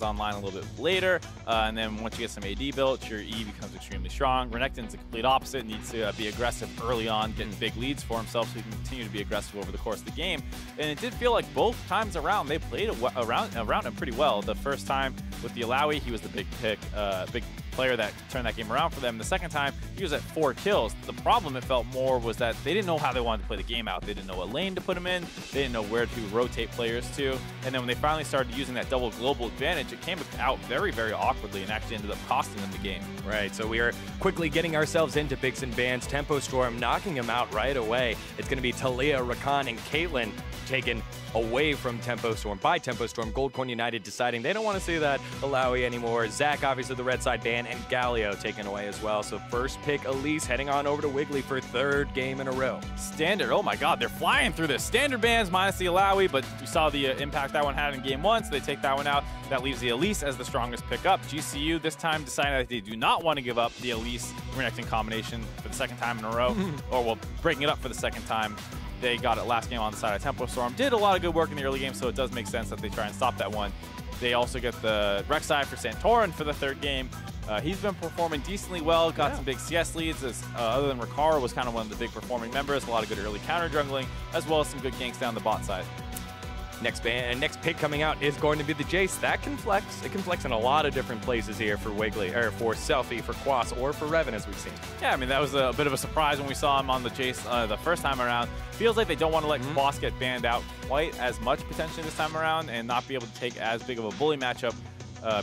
online a little bit later, and then once you get some AD built, your E becomes extremely strong. Renekton's the complete opposite, needs to be aggressive early on, getting big leads for himself so he can continue to be aggressive over the course of the game. And it did feel like both times around, they played around him pretty well. The first time with the Alawi, he was the big pick, big player that turned that game around for them. The second time, he was at 4 kills. The problem, it felt more, was that they didn't know how they wanted to play the game out. They didn't know what lane to put him in. They didn't know where to rotate players to. And then when they finally started using that double global advantage, it came out very, very awkwardly and actually ended up costing them the game. Right, so we are quickly getting ourselves into picks and bans. Tempo Storm knocking him out right away. It's going to be Talia, Rakan, and Caitlyn taken away from Tempo Storm by Tempo Storm. Goldcorn United deciding they don't want to see that Alawi anymore. Zach, obviously the red side ban, and Galio taken away as well. So first pick, Elise heading on over to Wiggly for 3rd game in a row. Standard, oh my god, they're flying through this. Standard bans minus the Alawi, but you saw the impact that one had in game 1, so they take that one out. That leaves the Elise as the strongest pickup. GCU this time deciding that they do not want to give up the Elise Renekton combination for the 2nd time in a row, or well, breaking it up for the 2nd time. They got it last game on the side of Tempo Storm. Did a lot of good work in the early game, so it does make sense that they try and stop that one. They also get the Rek'Sai for Santorin for the 3rd game. He's been performing decently well, got some big CS leads, as, other than Ricard was kind of one of the big performing members. A lot of good early counter jungling, as well as some good ganks down the bot side. Next pick coming out is going to be the Jace. That can flex. It can flex in a lot of different places here for Wiggly, or for Selfie, for Quas, or for Revan, as we've seen. Yeah, I mean, that was a bit of a surprise when we saw him on the Jace the first time around. Feels like they don't want to let Quas get banned out quite as much potentially this time around and not be able to take as big of a bully matchup.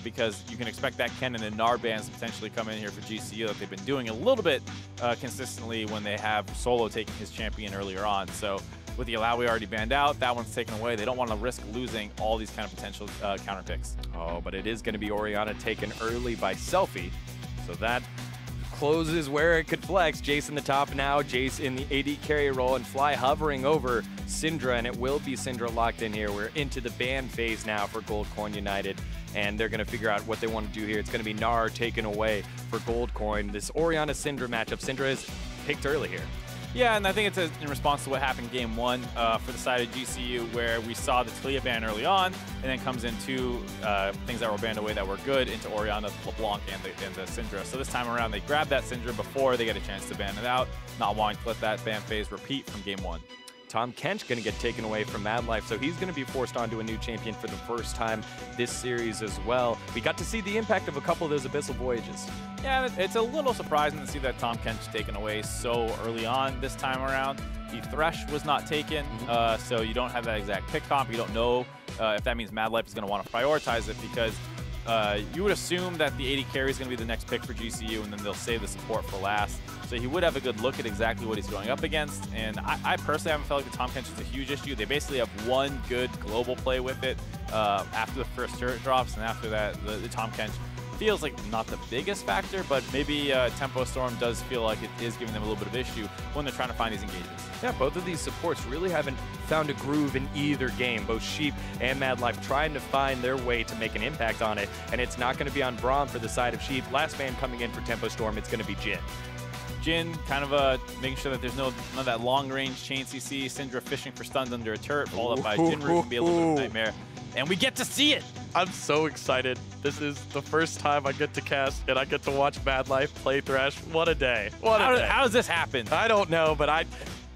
Because you can expect that Kennen and Gnar bans to potentially come in here for GCU that they've been doing a little bit consistently when they have Solo taking his champion earlier on. So with the Alawi already banned out, that one's taken away. They don't want to risk losing all these kind of potential counter picks. Oh, but it is going to be Orianna taken early by Selfie. So that closes where it could flex. Jace in the top now, Jace in the AD carry role, and Fly hovering over Syndra, and it will be Syndra locked in here. We're into the ban phase now for Goldcorn United, and they're going to figure out what they want to do here. It's going to be Gnar taken away for Goldcorn. This Orianna-Syndra matchup, Syndra is picked early here. Yeah, and I think it's in response to what happened game 1 for the side of GCU, where we saw the Talia ban early on, and then comes into things that were banned away that were good, into Orianna, LeBlanc, and the Syndra. So this time around, they grab that Syndra before they get a chance to ban it out, not wanting to let that ban phase repeat from game 1. Tom Kench going to get taken away from Mad Life, so he's going to be forced onto a new champion for the first time this series as well. We got to see the impact of a couple of those Abyssal Voyages. Yeah, it's a little surprising to see that Tom Kench taken away so early on this time around. The Thresh was not taken, so you don't have that exact pick comp. You don't know if that means Mad Life is going to want to prioritize it, because you would assume that the AD carry is going to be the next pick for GCU, and then they'll save the support for last. So he would have a good look at exactly what he's going up against. And I personally haven't felt like the Tom Kench is a huge issue. They basically have one good global play with it after the first turret drops, and after that, the Tom Kench feels like not the biggest factor, but maybe Tempo Storm does feel like it is giving them a little bit of issue when they're trying to find these engagements. Yeah, both of these supports really haven't found a groove in either game. Both Sheep and Mad Life trying to find their way to make an impact on it, and it's not going to be on Braum for the side of Sheep. Last man coming in for Tempo Storm, it's going to be Jhin. Jhin kind of making sure that there's none of that long-range chain CC. Syndra fishing for stuns under a turret, followed up by Jinru can be a little bit of a nightmare. And we get to see it! I'm so excited. This is the first time I get to cast and I get to watch Mad Life play Thresh. What a day. What a day. How does this happen? I don't know, but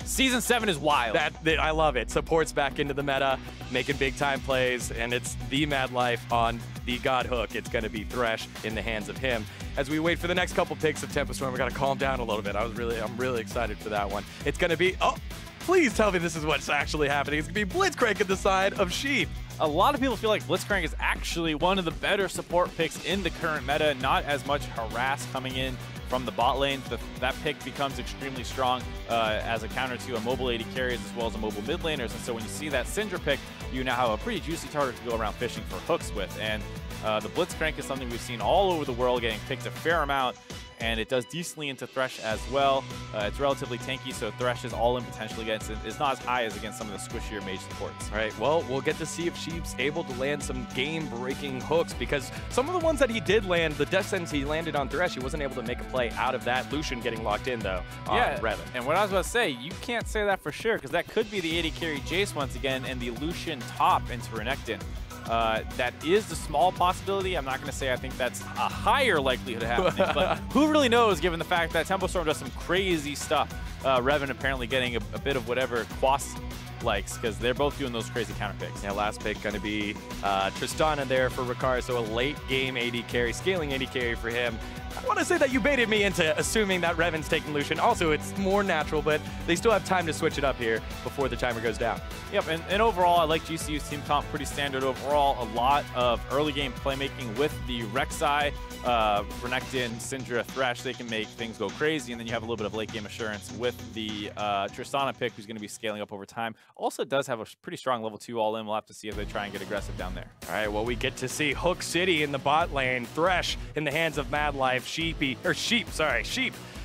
Season 7 is wild. I love it. Support's back into the meta, making big-time plays, and it's the Mad Life on the God Hook. It's going to be Thresh in the hands of him. As we wait for the next couple picks of Tempo Storm, we got to calm down a little bit. I'm really excited for that one. It's going to be, oh, please tell me this is what's actually happening. It's going to be Blitzcrank at the side of Sheep. A lot of people feel like Blitzcrank is actually one of the better support picks in the current meta. Not as much harass coming in from the bot lane. That pick becomes extremely strong as a counter to a mobile AD carries as well as a mobile mid laners. And so when you see that Syndra pick, you now have a pretty juicy target to go around fishing for hooks with. And the Blitzcrank is something we've seen all over the world getting picked a fair amount, and it does decently into Thresh as well. It's relatively tanky, so Thresh's all-in potential against it is not as high as against some of the squishier mage supports. All right, well, we'll get to see if Sheep's able to land some game-breaking hooks, because some of the ones that he did land, the death sentence he landed on Thresh, he wasn't able to make a play out of that. Lucian getting locked in, though, on Revan. And what I was about to say, you can't say that for sure, because that could be the AD carry Jace once again, and the Lucian top into Renekton. That is the small possibility. I'm not going to say I think that's a higher likelihood of happening, but who really knows given the fact that Tempo Storm does some crazy stuff. Revan apparently getting a bit of whatever Quas likes because they're both doing those crazy counter picks. Yeah, last pick going to be Tristana there for Ricard, so a late game AD carry, scaling AD carry for him. I want to say that you baited me into assuming that Revan's taking Lucian. Also, it's more natural, but they still have time to switch it up here before the timer goes down. Yep, and overall, I like GCU's team comp pretty standard overall. A lot of early game playmaking with the Rek'Sai, Renekton, Syndra, Thresh. They can make things go crazy, and then you have a little bit of late game assurance with the Tristana pick, who's going to be scaling up over time. Also does have a pretty strong level 2 all-in. We'll have to see if they try and get aggressive down there. All right, well, we get to see Hook City in the bot lane, Thresh in the hands of Mad Life, Sheep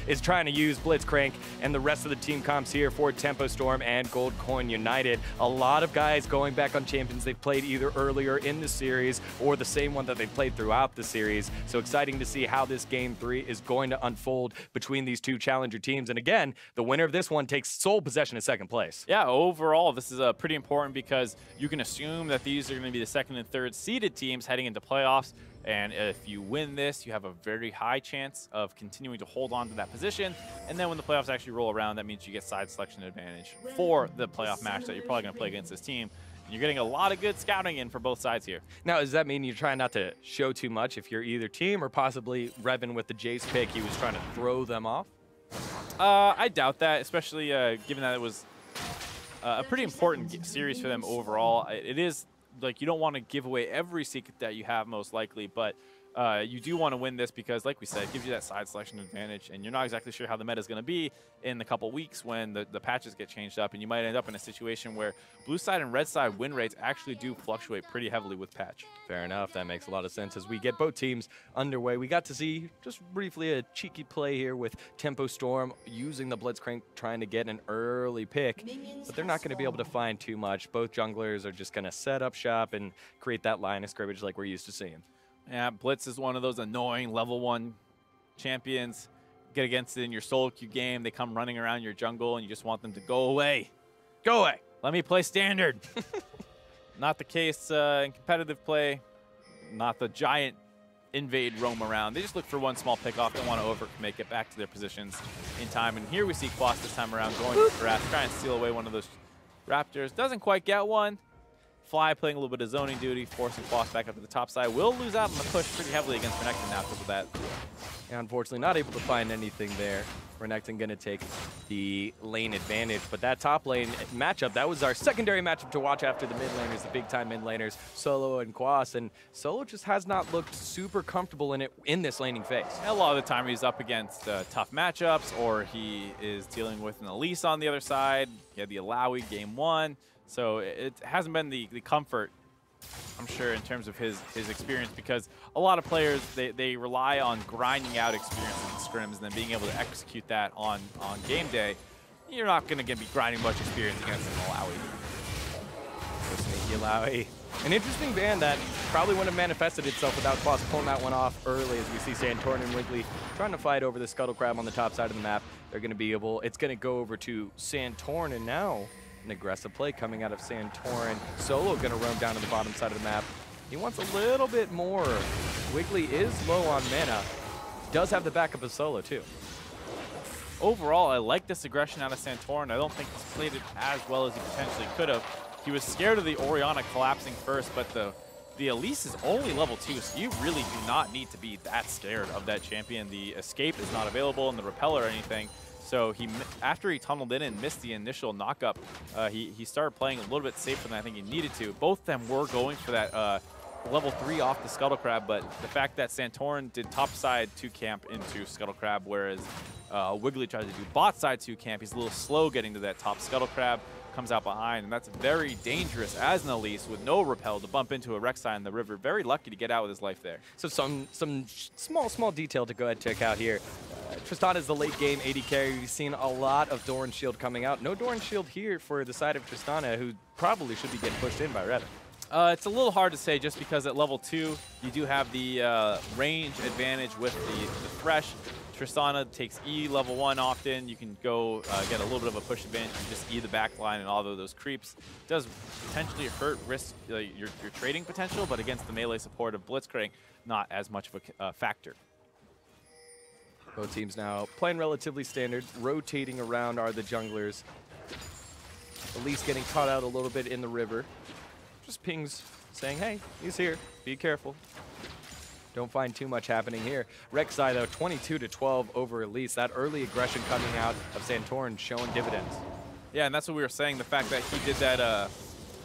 is trying to use Blitzcrank, and the rest of the team comps here for Tempo Storm and Gold Coin United. A lot of guys going back on champions they've played either earlier in the series or the same one that they played throughout the series. So exciting to see how this Game 3 is going to unfold between these two challenger teams. And again, the winner of this one takes sole possession of second place. Yeah, overall, this is pretty important because you can assume that these are going to be the second and third seeded teams heading into playoffs. And if you win this, you have a very high chance of continuing to hold on to that position. And then when the playoffs actually roll around, that means you get side selection advantage for the playoff match that you're probably going to play against this team. And you're getting a lot of good scouting in for both sides here. Now, does that mean you're trying not to show too much if you're either team, or possibly Revan with the Jace pick, he was trying to throw them off? I doubt that, especially given that it was a pretty important series for them overall. It is like you don't want to give away every secret that you have most likely, but you do want to win this because, like we said, it gives you that side selection advantage, and you're not exactly sure how the meta is going to be in a couple weeks when the patches get changed up, and you might end up in a situation where blue side and red side win rates actually do fluctuate pretty heavily with patch. Fair enough. That makes a lot of sense. As we get both teams underway, we got to see just briefly a cheeky play here with Tempo Storm using the Blitzcrank, trying to get an early pick, but they're not going to be able to find too much. Both junglers are just going to set up shop and create that line of scrimmage like we're used to seeing. Yeah, Blitz is one of those annoying level 1 champions. Get against it in your solo queue game. They come running around your jungle, and you just want them to go away. Go away. Let me play standard. Not the case in competitive play. Not the giant invade roam around. They just look for one small pick off. Don't want to overcommit, get back to their positions in time. And here we see Quas this time around going to the grass, trying to steal away one of those Raptors. Doesn't quite get one. Fly playing a little bit of zoning duty, forcing Quas back up to the top side. Will lose out on the push pretty heavily against Renekton now because of that. Yeah, unfortunately, not able to find anything there. Renekton going to take the lane advantage, but that top lane matchup, that was our secondary matchup to watch after the mid laners, the big-time mid laners, Solo and Quas, and Solo just has not looked super comfortable in this laning phase. A lot of the time he's up against tough matchups, or he is dealing with an Elise on the other side. He had the Alawi game 1, so it hasn't been the comfort, I'm sure, in terms of his experience, because a lot of players, they rely on grinding out experience in scrims and then being able to execute that on game day. You're not going to be grinding much experience against an Alawi. So sneaky Alawi. An interesting ban that probably wouldn't have manifested itself without Quas pulling that one off early, as we see Santorin and Wiggly trying to fight over the Scuttle Crab on the top side of the map. They're going to be able, it's going to go over to Santorin, and now an aggressive play coming out of Santorin. Solo going to roam down to the bottom side of the map. He wants a little bit more. Wiggly is low on mana. Does have the backup of Solo too. Overall, I like this aggression out of Santorin. I don't think he's played it as well as he potentially could have. He was scared of the Orianna collapsing first, but the Elise is only level 2, so you really do not need to be that scared of that champion. The escape is not available in the repel or anything. So after he tunneled in and missed the initial knockup, he started playing a little bit safer than I think he needed to. Both of them were going for that level 3 off the Scuttle Crab, but the fact that Santorin did top side 2 camp into Scuttle Crab, whereas Wiggly tried to do bot side 2 camp, he's a little slow getting to that top Scuttle Crab, comes out behind, and that's very dangerous as an Elise with no repel to bump into a Rek'Sai in the river. Very lucky to get out with his life there. So some small detail to go ahead and check out here. Tristana is the late game AD carry. We've seen a lot of Doran Shield coming out. No Doran Shield here for the side of Tristana, who probably should be getting pushed in by Revan. It's a little hard to say just because at level 2, you do have the range advantage with the Thresh. Tristana takes E level 1 often. You can go get a little bit of a push advantage and just E the back line and all of those creeps. It does potentially hurt risk your trading potential, but against the melee support of Blitzcrank, not as much of a factor. Both teams now playing relatively standard. Rotating around are the junglers. Elise getting caught out a little bit in the river. Just pings saying, hey, he's here. Be careful. Don't find too much happening here. Rek'Sai, though, 22-12 over Elise. That early aggression coming out of Santorin showing dividends. Yeah, and that's what we were saying. The fact that he did that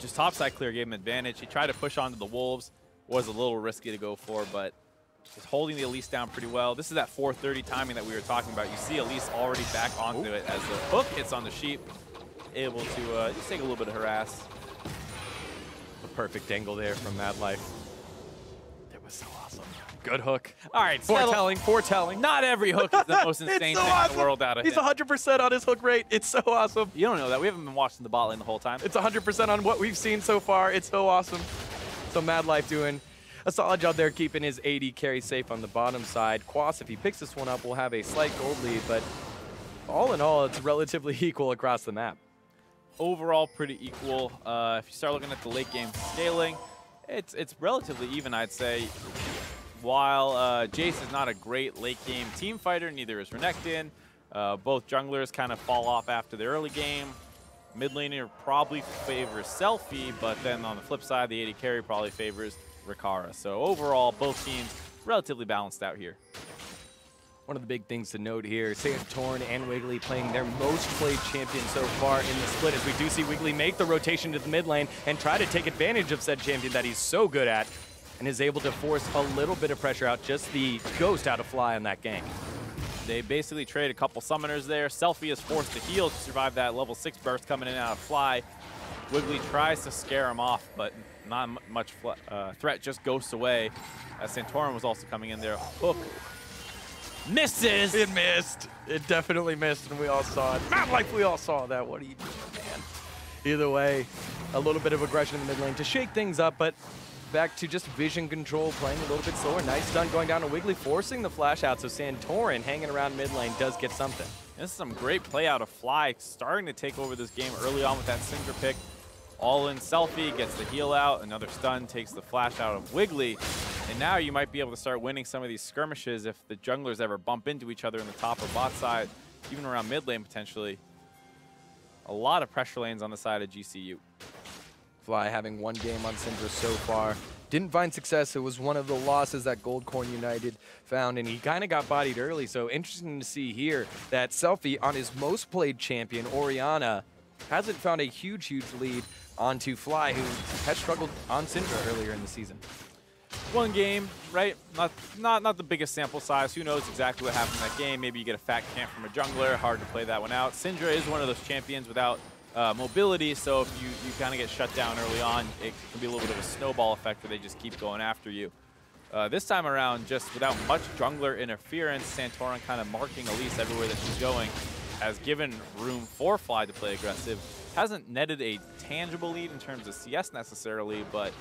just topside clear gave him advantage. He tried to push onto the Wolves. Was a little risky to go for, but is holding the Elise down pretty well. This is that 430 timing that we were talking about. You see Elise already back onto it as the hook hits on the sheep. Able to just take a little bit of harass. The perfect angle there from Mad Life. It was so awesome. Good hook. All right, foretelling. Not every hook is the most insane so thing awesome. in the world out of He's him. 100% on his hook rate. It's so awesome. You don't know that. We haven't been watching the bot lane the whole time. It's 100% on what we've seen so far. It's so awesome. So Mad Life doing a solid job there, keeping his AD carry safe on the bottom side. Quas, if he picks this one up, will have a slight gold lead, but all in all, it's relatively equal across the map. Overall, pretty equal. If you start looking at the late game scaling, it's relatively even, I'd say. While Jace is not a great late game team fighter, neither is Renekton. Both junglers kind of fall off after the early game. Mid laner probably favors Selfie, but then on the flip side, the AD carry probably favors Rikara. So overall, both teams relatively balanced out here. One of the big things to note here, Santorin and Wiggly playing their most played champion so far in the split, as we do see Wiggly make the rotation to the mid lane and try to take advantage of said champion that he's so good at, and is able to force a little bit of pressure out, just the ghost out of Fly on that gank. They basically trade a couple summoners there. Selfie is forced to heal to survive that level 6 burst coming in and out of Fly. Wiggly tries to scare him off, but not much threat, just ghosts away. As Santorin was also coming in there. Hook misses! It missed. It definitely missed, and we all saw it. Not like we all saw that. What are you doing, man? Either way, a little bit of aggression in the mid lane to shake things up, but back to just vision control, playing a little bit slower. Nice stun going down to Wiggly, forcing the flash out, so Santorin hanging around mid lane does get something. This is some great play out of Fly, starting to take over this game early on with that Syndra pick. All in Selfie, gets the heal out, another stun, takes the flash out of Wiggly. And now you might be able to start winning some of these skirmishes if the junglers ever bump into each other in the top or bot side, even around mid lane potentially. A lot of pressure lanes on the side of GCU. Fly having one game on Syndra so far. Didn't find success. It was one of the losses that Goldcorn United found, and he kind of got bodied early. So interesting to see here that Selfie on his most played champion, Orianna, hasn't found a huge lead onto Fly, who has struggled on Syndra earlier in the season. One game, right? Not the biggest sample size. Who knows exactly what happened in that game? Maybe you get a fat camp from a jungler. Hard to play that one out. Syndra is one of those champions without mobility, so if you kind of get shut down early on, it can be a little bit of a snowball effect where they just keep going after you. This time around, just without much jungler interference, Santorin kind of marking Elise everywhere that she's going, has given room for Fly to play aggressive. Hasn't netted a tangible lead in terms of CS necessarily, but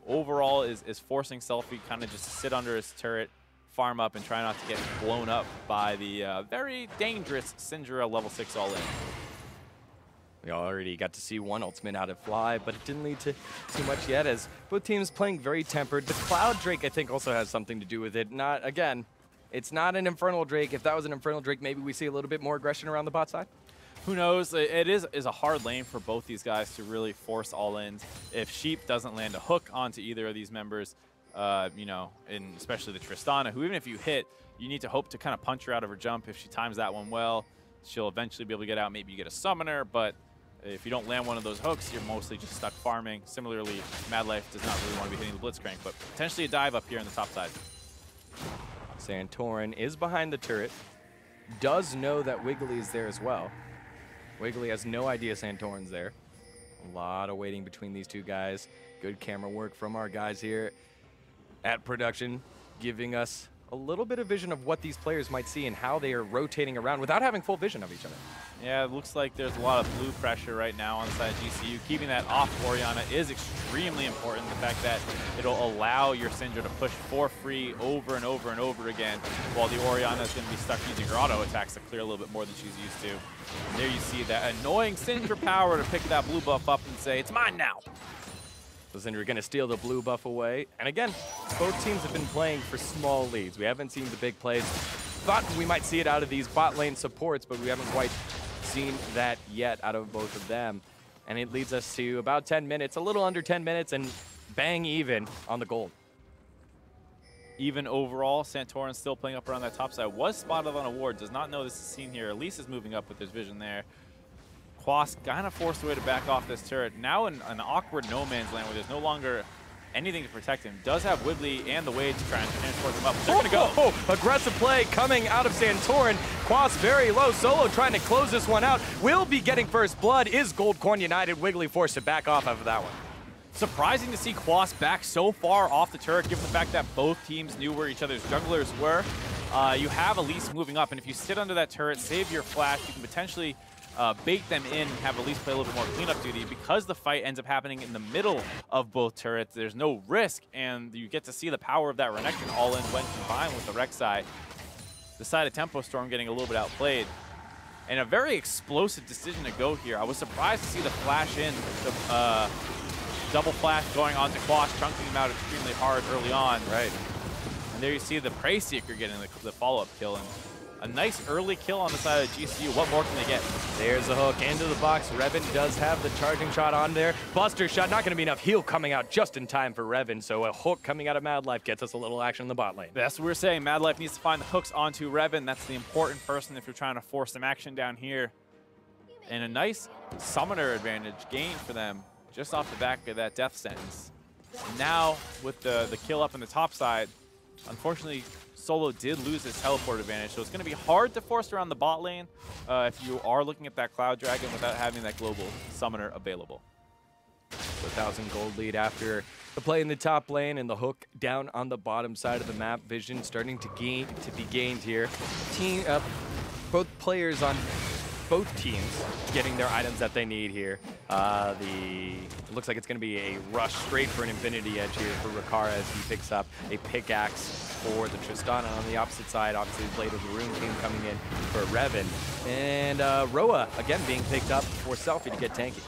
overall is forcing Selfie kind of just to sit under his turret, farm up, and try not to get blown up by the very dangerous Syndra level 6 all-in. We already got to see one ultimate out of Fly, but it didn't lead to too much yet, as both teams playing very tempered. The Cloud Drake, I think, also has something to do with it. Not, again, it's not an Infernal Drake. If that was an Infernal Drake, maybe we see a little bit more aggression around the bot side. Who knows? It is a hard lane for both these guys to really force all-ins. If Sheep doesn't land a hook onto either of these members, you know, and especially the Tristana, who even if you hit, you need to hope to kind of punch her out of her jump. If she times that one well, she'll eventually be able to get out. Maybe you get a summoner, but if you don't land one of those hooks, you're mostly just stuck farming. Similarly, Mad Life does not really want to be hitting the Blitzcrank, but potentially a dive up here on the top side. Santorin is behind the turret, does know that Wiggly is there as well. Wiggly has no idea Santorin's there. A lot of waiting between these two guys. Good camera work from our guys here at production, giving us a little bit of vision of what these players might see and how they are rotating around without having full vision of each other. Yeah, it looks like there's a lot of blue pressure right now on the side of GCU. Keeping that off Orianna is extremely important. The fact that it'll allow your Syndra to push for free over and over and over again, while the Orianna is going to be stuck using her auto attacks to clear a little bit more than she's used to. And there you see that annoying Syndra power to pick that blue buff up and say, it's mine now. So Syndra going to steal the blue buff away. And again, both teams have been playing for small leads. We haven't seen the big plays. Thought we might see it out of these bot lane supports, but we haven't quite seen that yet out of both of them. And it leads us to about 10 minutes, a little under 10 minutes, and bang even on the gold. Even overall, Santorin still playing up around that top side. Was spotted on a ward, does not know this is seen here. Elise is moving up with his vision there. Quas kind of forced away to back off this turret. Now in an awkward no man's land where there's no longer anything to protect him. Does have Wiggly and the way to try and transport them up. They're going to go. Oh, aggressive play coming out of Santorin. Quas very low. Solo trying to close this one out. Will be getting first blood. Is Goldcorn United. Wiggly forced to back off after that one. Surprising to see Quas back so far off the turret, given the fact that both teams knew where each other's jugglers were. You have Elise moving up, and if you sit under that turret, save your flash, you can potentially bait them in and have Elise play a little bit more cleanup duty. Because the fight ends up happening in the middle of both turrets, there's no risk, and you get to see the power of that Renekton all in when combined with the Rek'Sai. The side of Tempo Storm getting a little bit outplayed. And a very explosive decision to go here. I was surprised to see the flash in, the double flash going on to Quas, chunking him out extremely hard early on. Right. And there you see the Prey Seeker getting the follow-up kill. And a nice early kill on the side of GCU. What more can they get? There's a hook into the box. Revan does have the charging shot on there. Buster shot, not going to be enough heal coming out just in time for Revan. So a hook coming out of Mad Life gets us a little action in the bot lane. That's what we're saying. Mad Life needs to find the hooks onto Revan. That's the important person if you're trying to force some action down here. And a nice summoner advantage gained for them just off the back of that death sentence. And now with the kill up in the top side, unfortunately, Solo did lose his teleport advantage, so it's going to be hard to force around the bot lane if you are looking at that Cloud Dragon without having that global summoner available. So 1,000 gold lead after the play in the top lane and the hook down on the bottom side of the map. Vision starting to be gained here. Both players on both teams getting their items that they need here. It looks like it's going to be a rush straight for an Infinity Edge here for Rikara as he picks up a pickaxe for the Tristana on the opposite side. Obviously, the Blade of the Rune team coming in for Revan. And Roa, again, being picked up for Selfie to get tanky.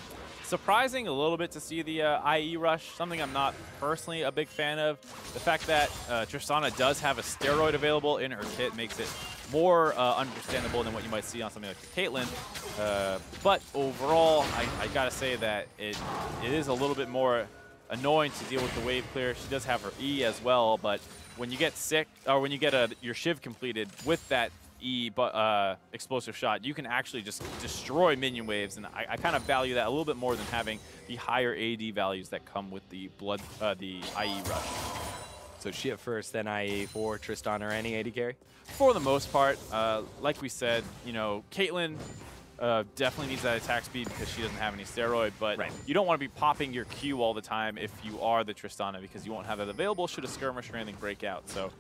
Surprising a little bit to see the IE rush, something I'm not personally a big fan of. The fact that Tristana does have a steroid available in her kit makes it more understandable than what you might see on something like the Caitlyn. But overall, I gotta say that it is a little bit more annoying to deal with the wave clear. She does have her E as well, but when you get sick, or when you get your Shiv completed with that E explosive shot, you can actually just destroy minion waves, and I kind of value that a little bit more than having the higher AD values that come with the IE rush. So Shiv first, then IE for Tristana or any AD carry? For the most part, like we said, you know, Caitlyn definitely needs that attack speed because she doesn't have any steroid, but you don't want to be popping your Q all the time if you are the Tristana because you won't have that available should a skirmish or anything break out. So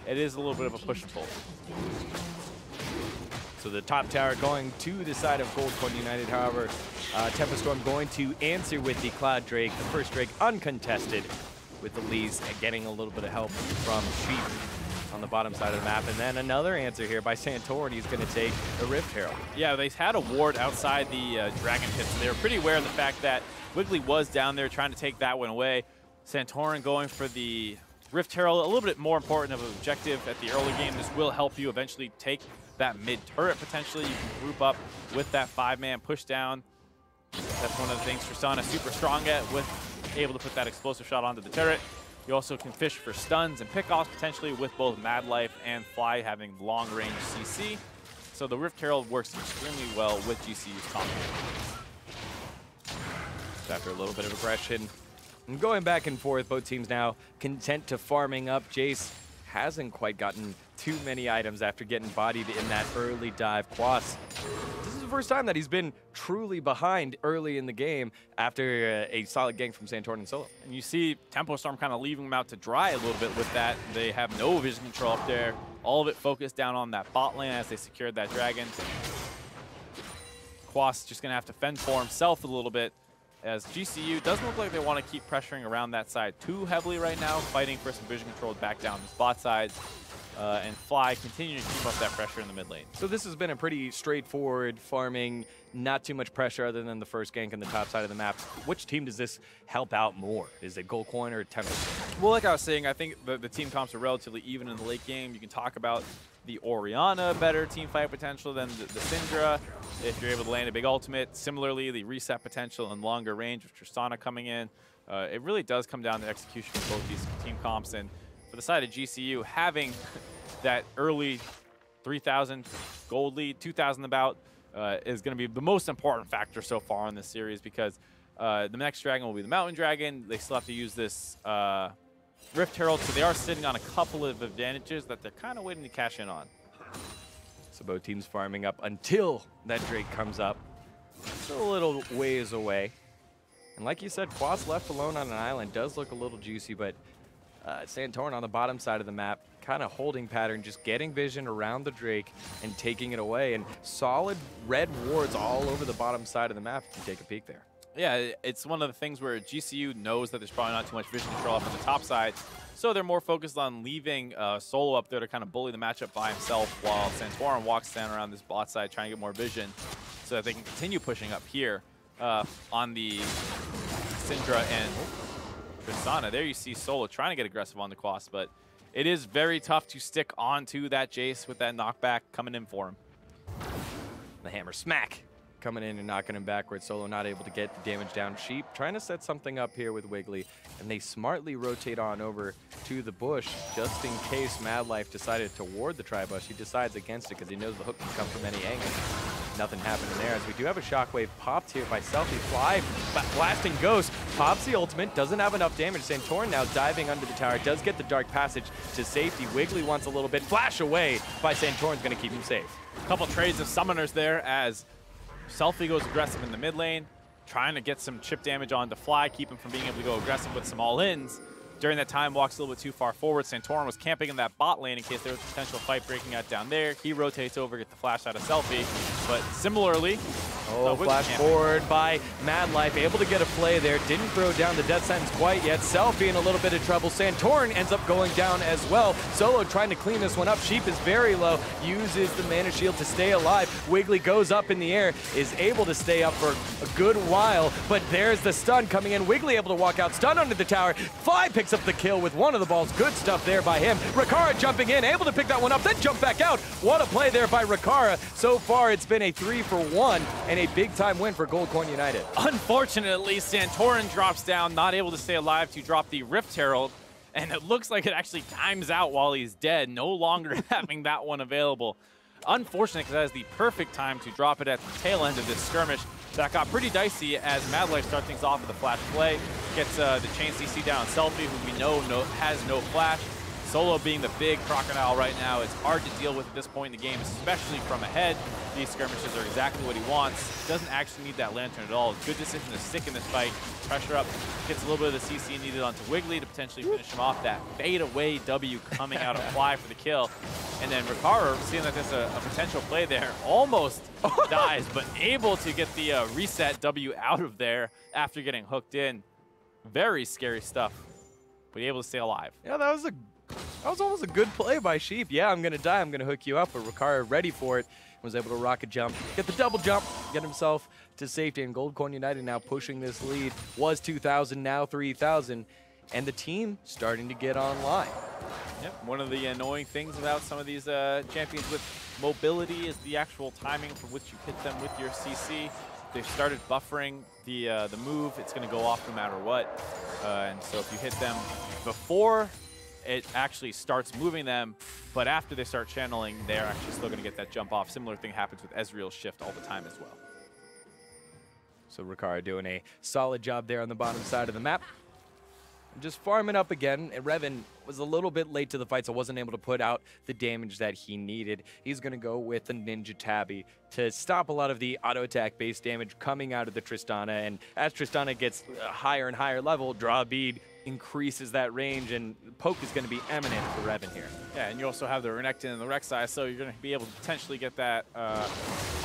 it is a little bit of a push and pull. So the top tower going to the side of Goldcorn United. However, Tempest Storm going to answer with the Cloud Drake. The first Drake uncontested with the Lees getting a little bit of help from Sheep on the bottom side of the map. And then another answer here by Santorin. He's going to take a Rift Herald. Yeah, they had a ward outside the Dragon Pit, so they were pretty aware of the fact that Wiggly was down there trying to take that one away. Santorin going for the Rift Herald, a little bit more important of an objective at the early game. This will help you eventually take that mid turret potentially. You can group up with that 5-man push down. That's one of the things Tristana is super strong at, with able to put that explosive shot onto the turret. You also can fish for stuns and pickoffs potentially with both Mad Life and Fly having long range CC. So the Rift Herald works extremely well with GCU's combo. After a little bit of aggression and going back and forth, both teams now content to farming up. Jace hasn't quite gotten too many items after getting bodied in that early dive. Quas, this is the first time that he's been truly behind early in the game after a solid gank from Santorin and Solo. And you see Tempo Storm kind of leaving them out to dry a little bit with that. They have no vision control up there. All of it focused down on that bot lane as they secured that dragon. Quas just going to have to fend for himself a little bit, as GCU doesn't look like they want to keep pressuring around that side too heavily right now, fighting for some vision control back down the spot side. And Fly continuing to keep up that pressure in the mid lane. So this has been a pretty straightforward farming, not too much pressure other than the first gank on the top side of the map. Which team does this help out more? Is it Gold Coin or Tempest? Well, like I was saying, I think the team comps are relatively even in the late game. You can talk about the Orianna better team fight potential than the Syndra if you're able to land a big ultimate. Similarly, the reset potential and longer range with Tristana coming in. It really does come down to execution of both these team comps. And for the side of GCU, having that early 3,000 gold lead, 2,000 about, is going to be the most important factor so far in this series, because the next dragon will be the Mountain Dragon. They still have to use this Rift Herald, so they are sitting on a couple of advantages that they're kind of waiting to cash in on. So both teams farming up until that Drake comes up. Still a little ways away. And like you said, Quas left alone on an island does look a little juicy, but Santorin on the bottom side of the map, kind of holding pattern, just getting vision around the Drake and taking it away. And solid red wards all over the bottom side of the map if you take a peek there. Yeah, it's one of the things where GCU knows that there's probably not too much vision control up on the top side, so they're more focused on leaving Solo up there to kind of bully the matchup by himself, while Santorin walks down around this bot side trying to get more vision so that they can continue pushing up here on the Syndra and Tristana. There you see Solo trying to get aggressive on the Quas, but it is very tough to stick onto that Jace with that knockback coming in for him. The hammer smack coming in and knocking him backwards. Solo not able to get the damage down. Sheep trying to set something up here with Wiggly, and they smartly rotate on over to the bush just in case Madlife decided to ward the tri-bush. He decides against it because he knows the hook can come from any angle. Nothing happening there, as we do have a shockwave popped here by Selfie. Fly blasting Ghost, pops the ultimate, doesn't have enough damage. Santorin now diving under the tower, does get the dark passage to safety. Wiggly wants a little bit, flash away by Santorin's gonna keep him safe. A couple trades of summoners there as Selfie goes aggressive in the mid lane, trying to get some chip damage onto Fly, keep him from being able to go aggressive with some all-ins. During that time, walks a little bit too far forward. Santorin was camping in that bot lane in case there was a potential fight breaking out down there. He rotates over, get the flash out of Selfie. But similarly, flash forward by Madlife, able to get a play there. Didn't throw down the death sentence quite yet. Selfie in a little bit of trouble. Santorin ends up going down as well. Solo trying to clean this one up. Sheep is very low, uses the mana shield to stay alive. Wiggly goes up in the air, is able to stay up for a good while, but there's the stun coming in. Wiggly able to walk out, stun under the tower. Fly picks up the kill with one of the balls. Good stuff there by him. Rikara jumping in, able to pick that one up, then jump back out. What a play there by Rikara. So far, it's been a 3-for-1 and a big-time win for Gold Coin United. Unfortunately, Santorin drops down, not able to stay alive to drop the Rift Herald, and it looks like it actually times out while he's dead, no longer having that one available. Unfortunate, because that is the perfect time to drop it at the tail end of this skirmish. That got pretty dicey as Madlife starts things off with a flash play. Gets the chain CC down on Selfie, who we know has no flash. Solo being the big crocodile right now, it's hard to deal with at this point in the game, especially from ahead. These skirmishes are exactly what he wants. Doesn't actually need that lantern at all. Good decision to stick in this fight. Pressure up, gets a little bit of the CC needed onto Wiggly to potentially finish him off. That fade away W coming out of Fly for the kill. And then Rikara, seeing that there's a potential play there, almost dies, but able to get the reset W out of there after getting hooked in. Very scary stuff, but able to stay alive. Yeah, that was almost a good play by Sheep. Yeah, I'm gonna die, I'm gonna hook you up, but Rikara ready for it, was able to rocket jump, get the double jump, get himself to safety, and Gold Coin United now pushing this lead. Was 2,000, now 3,000, and the team starting to get online. Yep, one of the annoying things about some of these champions with mobility is the actual timing for which you hit them with your CC. They've started buffering the move. It's going to go off no matter what. And so if you hit them before it actually starts moving them, but after they start channeling, they're actually still going to get that jump off. Similar thing happens with Ezreal's shift all the time as well. So Rikara doing a solid job there on the bottom side of the map. Just farming up again, and Revan was a little bit late to the fight, so wasn't able to put out the damage that he needed. He's going to go with the Ninja Tabby to stop a lot of the auto attack based damage coming out of the Tristana, and as Tristana gets higher and higher level, Draw Bead increases that range, and poke is going to be eminent for Revan here. Yeah, and you also have the Renekton and the Rek'Sai, so you're going to be able to potentially get that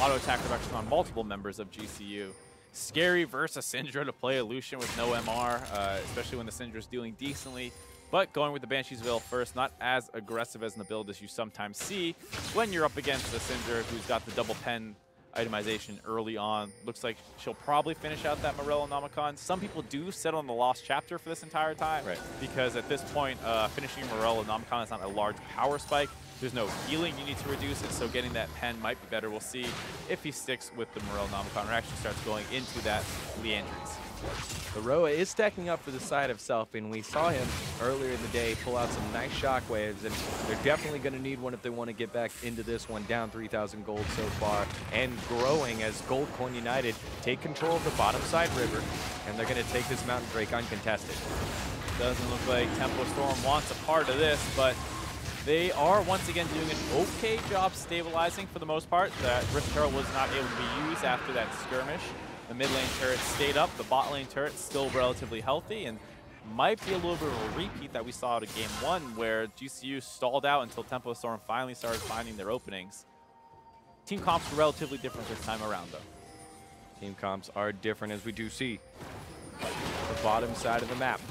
auto attack reduction on multiple members of GCU. Scary versus Syndra to play a Lucian with no MR, especially when the Syndra's dealing decently. But going with the Banshee's Veil first, not as aggressive as in the build as you sometimes see when you're up against a Syndra who's got the double pen itemization early on. Looks like she'll probably finish out that Morellonomicon. Some people do sit on the lost chapter for this entire time, because at this point, finishing Morellonomicon is not a large power spike. There's no healing you need to reduce it, so getting that pen might be better. We'll see if he sticks with the Morellonomicon or actually starts going into that Leandries. The Roa is stacking up for the side of Selfie, and we saw him earlier in the day pull out some nice shockwaves, and they're definitely going to need one if they want to get back into this one, down 3,000 gold so far, and growing as Gold Coin United take control of the bottom side river, and they're going to take this Mountain Drake uncontested. Doesn't look like Tempo Storm wants a part of this, but they are once again doing an okay job stabilizing for the most part. That Rift Turret was not able to be used after that skirmish. The mid lane turret stayed up, the bot lane turret still relatively healthy, and might be a little bit of a repeat that we saw at Game 1 where GCU stalled out until Tempo Storm finally started finding their openings. Team comps are relatively different this time around though. Team comps are different, as we do see the bottom side of the map.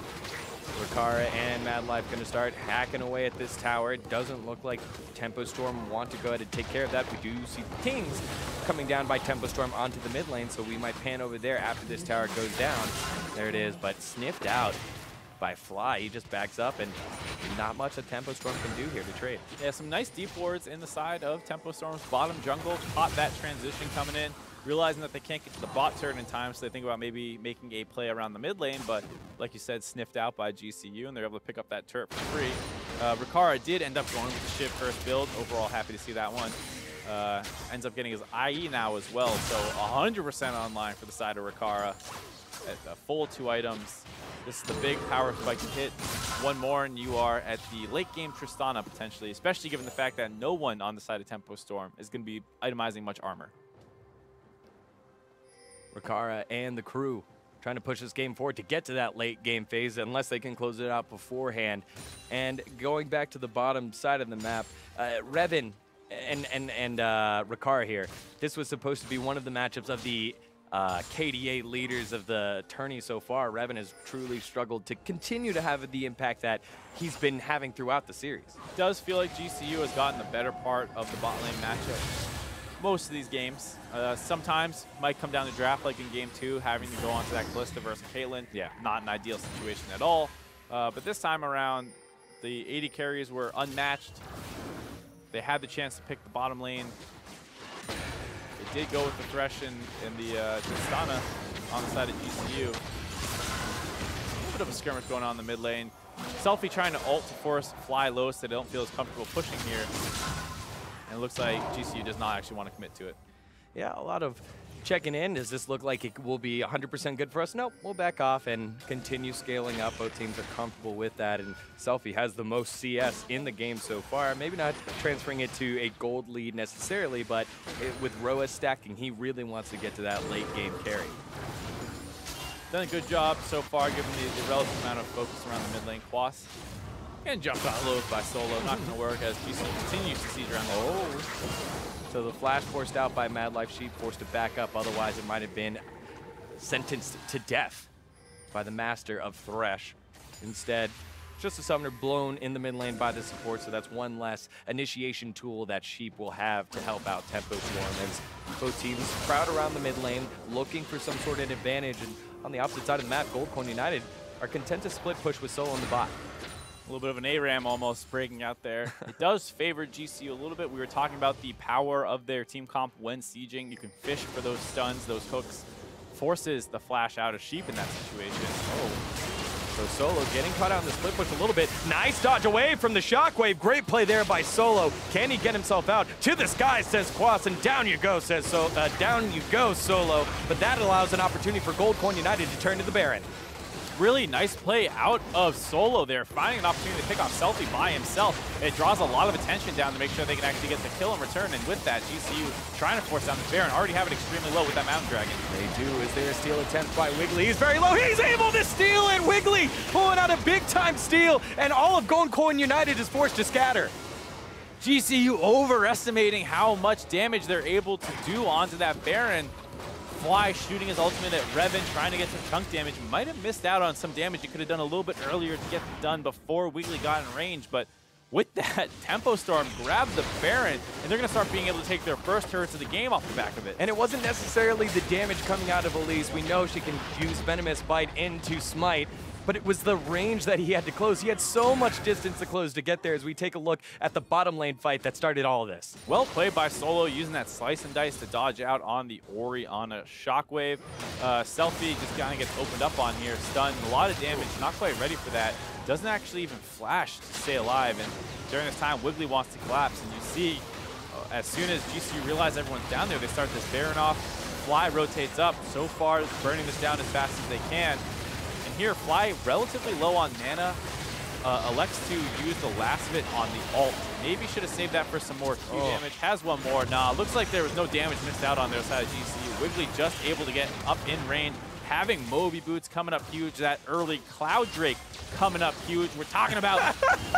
Rikara and Madlife going to start hacking away at this tower. It doesn't look like Tempo Storm want to go ahead and take care of that. We do see pings coming down by Tempo Storm onto the mid lane, so we might pan over there after this tower goes down. There it is, but sniffed out by Fly. He just backs up, and not much that Tempo Storm can do here to trade. Yeah, some nice deep wards in the side of Tempo Storm's bottom jungle. Caught that transition coming in, realizing that they can't get to the bot turret in time, so they think about maybe making a play around the mid lane, but like you said, sniffed out by GCU, and they're able to pick up that turret for free. Rikara did end up going with the Shiv first build. Overall, happy to see that one. Ends up getting his IE now as well, so 100% online for the side of Rikara. At a full 2 items. This is the big power spike to hit. One more and you are at the late game Tristana potentially, especially given the fact that no one on the side of Tempo Storm is going to be itemizing much armor. Rikara and the crew trying to push this game forward to get to that late game phase unless they can close it out beforehand. And going back to the bottom side of the map, Revan and Rikara here, this was supposed to be one of the matchups of the KDA leaders of the tourney so far. Revan has truly struggled to continue to have the impact that he's been having throughout the series. It does feel like GCU has gotten the better part of the bot lane matchup most of these games. Sometimes might come down to draft, like in Game 2, having to go onto that Kalista versus Caitlyn. Yeah, not an ideal situation at all. But this time around, the AD carries were unmatched. They had the chance to pick the bottom lane. They did go with the Thresh and the Tristana on the side of GCU. A little bit of a skirmish going on in the mid lane. Selfie trying to ult to force Fly low so they don't feel as comfortable pushing here. And it looks like GCU does not actually want to commit to it. Yeah, a lot of checking in. Does this look like it will be 100% good for us? Nope, we'll back off and continue scaling up. Both teams are comfortable with that, and Selfie has the most CS in the game so far. Maybe not transferring it to a gold lead necessarily, but with Roa stacking, he really wants to get to that late game carry. Done a good job so far, given the relative amount of focus around the mid lane. Quas and jumped out low by Solo. Not going to work as GCU continues to siege around the So the flash forced out by Madlife, Sheep forced to back up, otherwise it might have been sentenced to death by the master of Thresh. Instead, just a summoner blown in the mid lane by the support, so that's one less initiation tool that Sheep will have to help out Tempo Storm, as both teams crowd around the mid lane looking for some sort of advantage, and on the opposite side of the map, Gold Coin United are content to split push with Solo on the bot. A little bit of an ARAM almost breaking out there. It does favor GCU a little bit. We were talking about the power of their team comp when sieging. You can fish for those stuns, those hooks. Forces the flash out of Sheep in that situation. So Solo getting caught out in the split push a little bit. Nice dodge away from the shockwave. Great play there by Solo. Can he get himself out? To the sky, says Quas, and down you go, says down you go, Solo. But that allows an opportunity for Gold Coin United to turn to the Baron. Really nice play out of Solo there, finding an opportunity to pick off Selfie by himself. It draws a lot of attention down to make sure they can actually get the kill in return, and with that, GCU trying to force down the Baron, already have it extremely low with that Mountain Dragon. They do. Is there a steal attempt by Wiggly? He's very low. He's able to steal it. Wiggly pulling out a big-time steal, and all of Gold Coin United is forced to scatter. GCU overestimating how much damage they're able to do onto that Baron. Fly shooting his ultimate at Revan, trying to get some chunk damage. Might have missed out on some damage he could have done a little bit earlier to get done before Wiggly got in range, but with that, Tempo Storm grabbed the Baron, and they're going to start being able to take their first turrets of the game off the back of it. And it wasn't necessarily the damage coming out of Elise. We know she can use Venomous Bite into Smite, but it was the range that he had to close. He had so much distance to close to get there as we take a look at the bottom lane fight that started all of this. Well played by Solo, using that slice and dice to dodge out on the Ori on a Shockwave. Selfie just kind of gets opened up on here, stunned, a lot of damage, not quite ready for that. Doesn't actually even flash to stay alive, and during this time, Wiggly wants to collapse, and you see, as soon as GCU realize everyone's down there, they start this Baron off. Fly rotates up, so far burning this down as fast as they can. And here, Fly relatively low on mana, elects to use the last of it on the ult. Maybe should have saved that for some more Q damage. Has one more. Nah, looks like there was no damage missed out on their side of GCU. Wiggly just able to get up in range. Having Moby Boots coming up huge, that early Cloud Drake coming up huge. We're talking about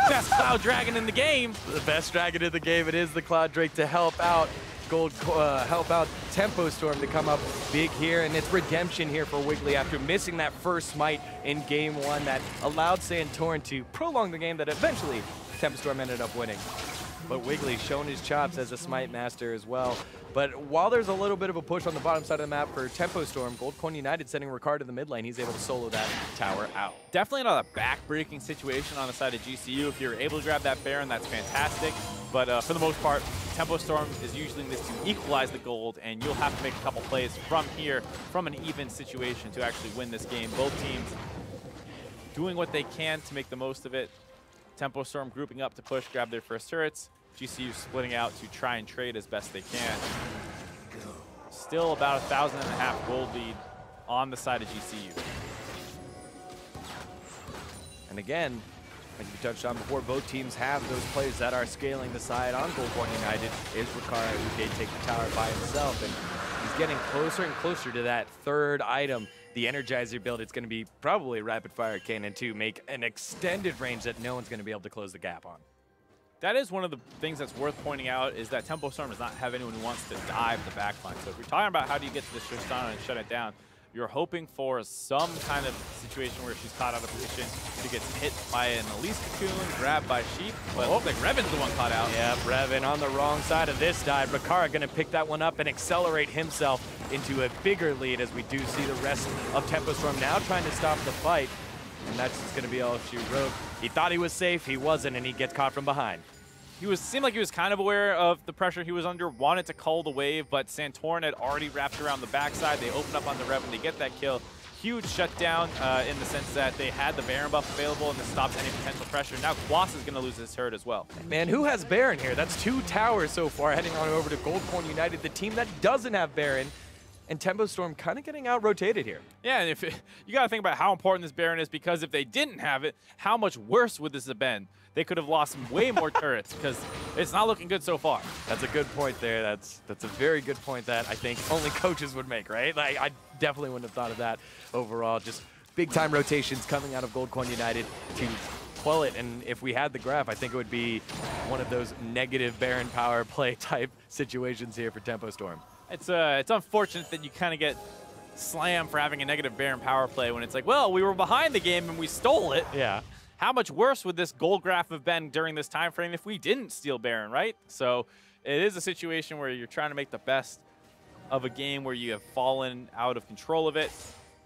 best Cloud Dragon in the game. The best dragon in the game. It is the Cloud Drake to help out help out Tempo Storm to come up big here, and it's redemption here for Wiggly after missing that first smite in game one that allowed Santorin to prolong the game that eventually Tempo Storm ended up winning. But Wiggly showing his chops as a smite master as well. But while there's a little bit of a push on the bottom side of the map for Tempo Storm, Gold Coin United sending Ricard to the mid lane. He's able to solo that tower out. Definitely not a back-breaking situation on the side of GCU. If you're able to grab that Baron, that's fantastic. But for the most part, Tempo Storm is using this to equalize the gold, and you'll have to make a couple plays from here, from an even situation to actually win this game. Both teams doing what they can to make the most of it. Tempo Storm grouping up to push, grab their first turrets. GCU splitting out to try and trade as best they can. Still about 1,500 gold lead on the side of GCU. And again, like we touched on before, both teams have those players that are scaling the side. On Gold Coin United is Ricard, who did take the tower by himself, and he's getting closer and closer to that third item. The Energizer build, it's going to be probably Rapid Fire Cannon to make an extended range that no one's going to be able to close the gap on. That is one of the things that's worth pointing out, is that Tempo Storm does not have anyone who wants to dive the backline. So if you're talking about how do you get to this Tristana and shut it down, you're hoping for some kind of situation where she's caught out of position. She gets hit by an Elise Cocoon, grabbed by Sheep, but it looks like Revan's the one caught out. Yeah, Revan on the wrong side of this dive. Ricard going to pick that one up and accelerate himself into a bigger lead, as we do see the rest of Tempo Storm now trying to stop the fight. And that's just going to be all she wrote. He thought he was safe, he wasn't, and he gets caught from behind. Seemed like he was kind of aware of the pressure he was under, wanted to call the wave, but Santorin had already wrapped around the backside. They open up on the Revan, they get that kill. Huge shutdown in the sense that they had the Baron buff available, and this stops any potential pressure. Now Quas is going to lose his turret as well. Man, who has Baron here? That's 2 towers so far, heading on over to Gold Coin United, the team that doesn't have Baron. And Tempo Storm kind of getting out-rotated here. Yeah, and you got to think about how important this Baron is, because if they didn't have it, how much worse would this have been? They could have lost way more turrets, because it's not looking good so far. That's a good point there. That's a very good point that I think only coaches would make, right? Like, I definitely wouldn't have thought of that overall. Just big-time rotations coming out of Gold Coin United to quell it. And if we had the graph, I think it would be one of those negative Baron power play type situations here for Tempo Storm. It's unfortunate that you kind of get slammed for having a negative Baron power play when it's like, well, we were behind the game and we stole it. Yeah. How much worse would this gold graph have been during this time frame if we didn't steal Baron, right? So it is a situation where you're trying to make the best of a game where you have fallen out of control of it.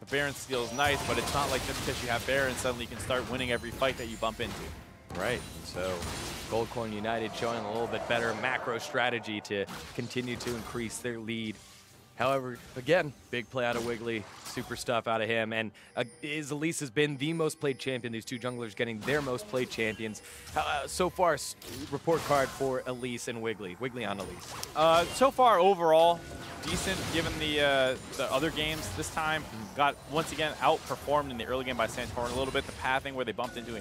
The Baron steal is nice, but it's not like just because you have Baron, suddenly you can start winning every fight that you bump into. Right. So Gold Coin United showing a little bit better macro strategy to continue to increase their lead. However, again, big play out of Wiggly, super stuff out of him, and Elise has been the most played champion. These two junglers getting their most played champions. So far, report card for Elise and Wiggly. Wiggly on Elise. So far, overall, decent given the other games this time. Got, once again, outperformed in the early game by Santorin a little bit. The pathing where they bumped into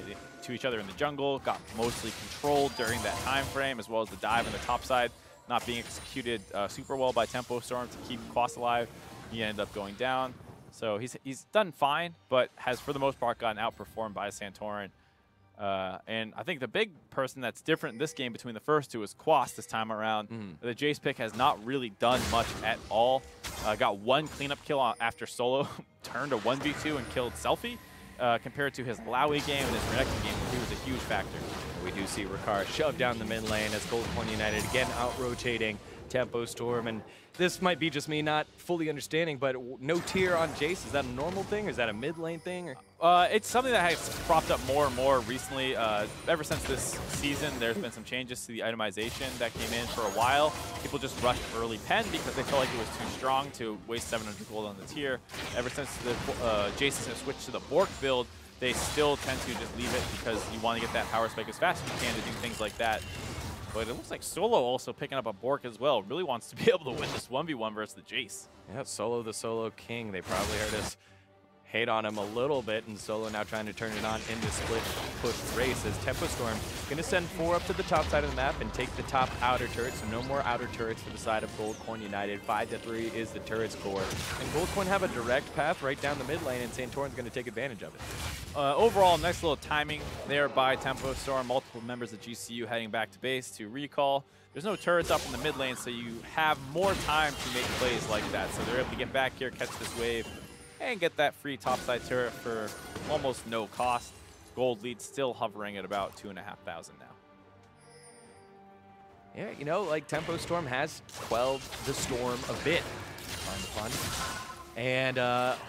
each other in the jungle got mostly controlled during that time frame, as well as the dive in the top side not being executed super well by Tempo Storm to keep Quas alive. He ended up going down. So he's done fine, but has, for the most part, gotten outperformed by Santorin. And I think the big person that's different in this game between the first two is Quas this time around. The Jace pick has not really done much at all. Got one cleanup kill after solo turned a 1v2 and killed Selfie, compared to his Lowy game and his Renekton game, where he was a huge factor. We do see Ricard shoved down the mid lane as Goldcorn United again out-rotating Tempo Storm, and this might be just me not fully understanding, but no tier on Jace, is that a normal thing, or is that a mid lane thing? Or? It's something that has cropped up more and more recently. Ever since this season, there's been some changes to the itemization that came in for a while. People just rushed early pen because they felt like it was too strong to waste 700 gold on the tier. Ever since the Jace has switched to the Bork build, they still tend to just leave it because you want to get that power spike as fast as you can to do things like that. But it looks like Solo also picking up a Bork as well. Really wants to be able to win this 1v1 versus the Jace. Yeah, Solo the Solo King. They probably heard us hate on him a little bit, and Solo now trying to turn it on in this split push race as Tempo Storm going to send 4 up to the top side of the map and take the top outer turret, so no more outer turrets for the side of Goldcorn United. 5-3 is the turret's core. And Goldcorn have a direct path right down the mid lane, and Santorin's going to take advantage of it. Overall, nice little timing there by Tempo Storm. Multiple members of GCU heading back to base to recall. There's no turrets up in the mid lane, so you have more time to make plays like that. So they're able to get back here, catch this wave, and get that free topside turret for almost no cost. Gold lead still hovering at about 2,500 now. Yeah, you know, like Tempo Storm has quelled the storm a bit. Fun. And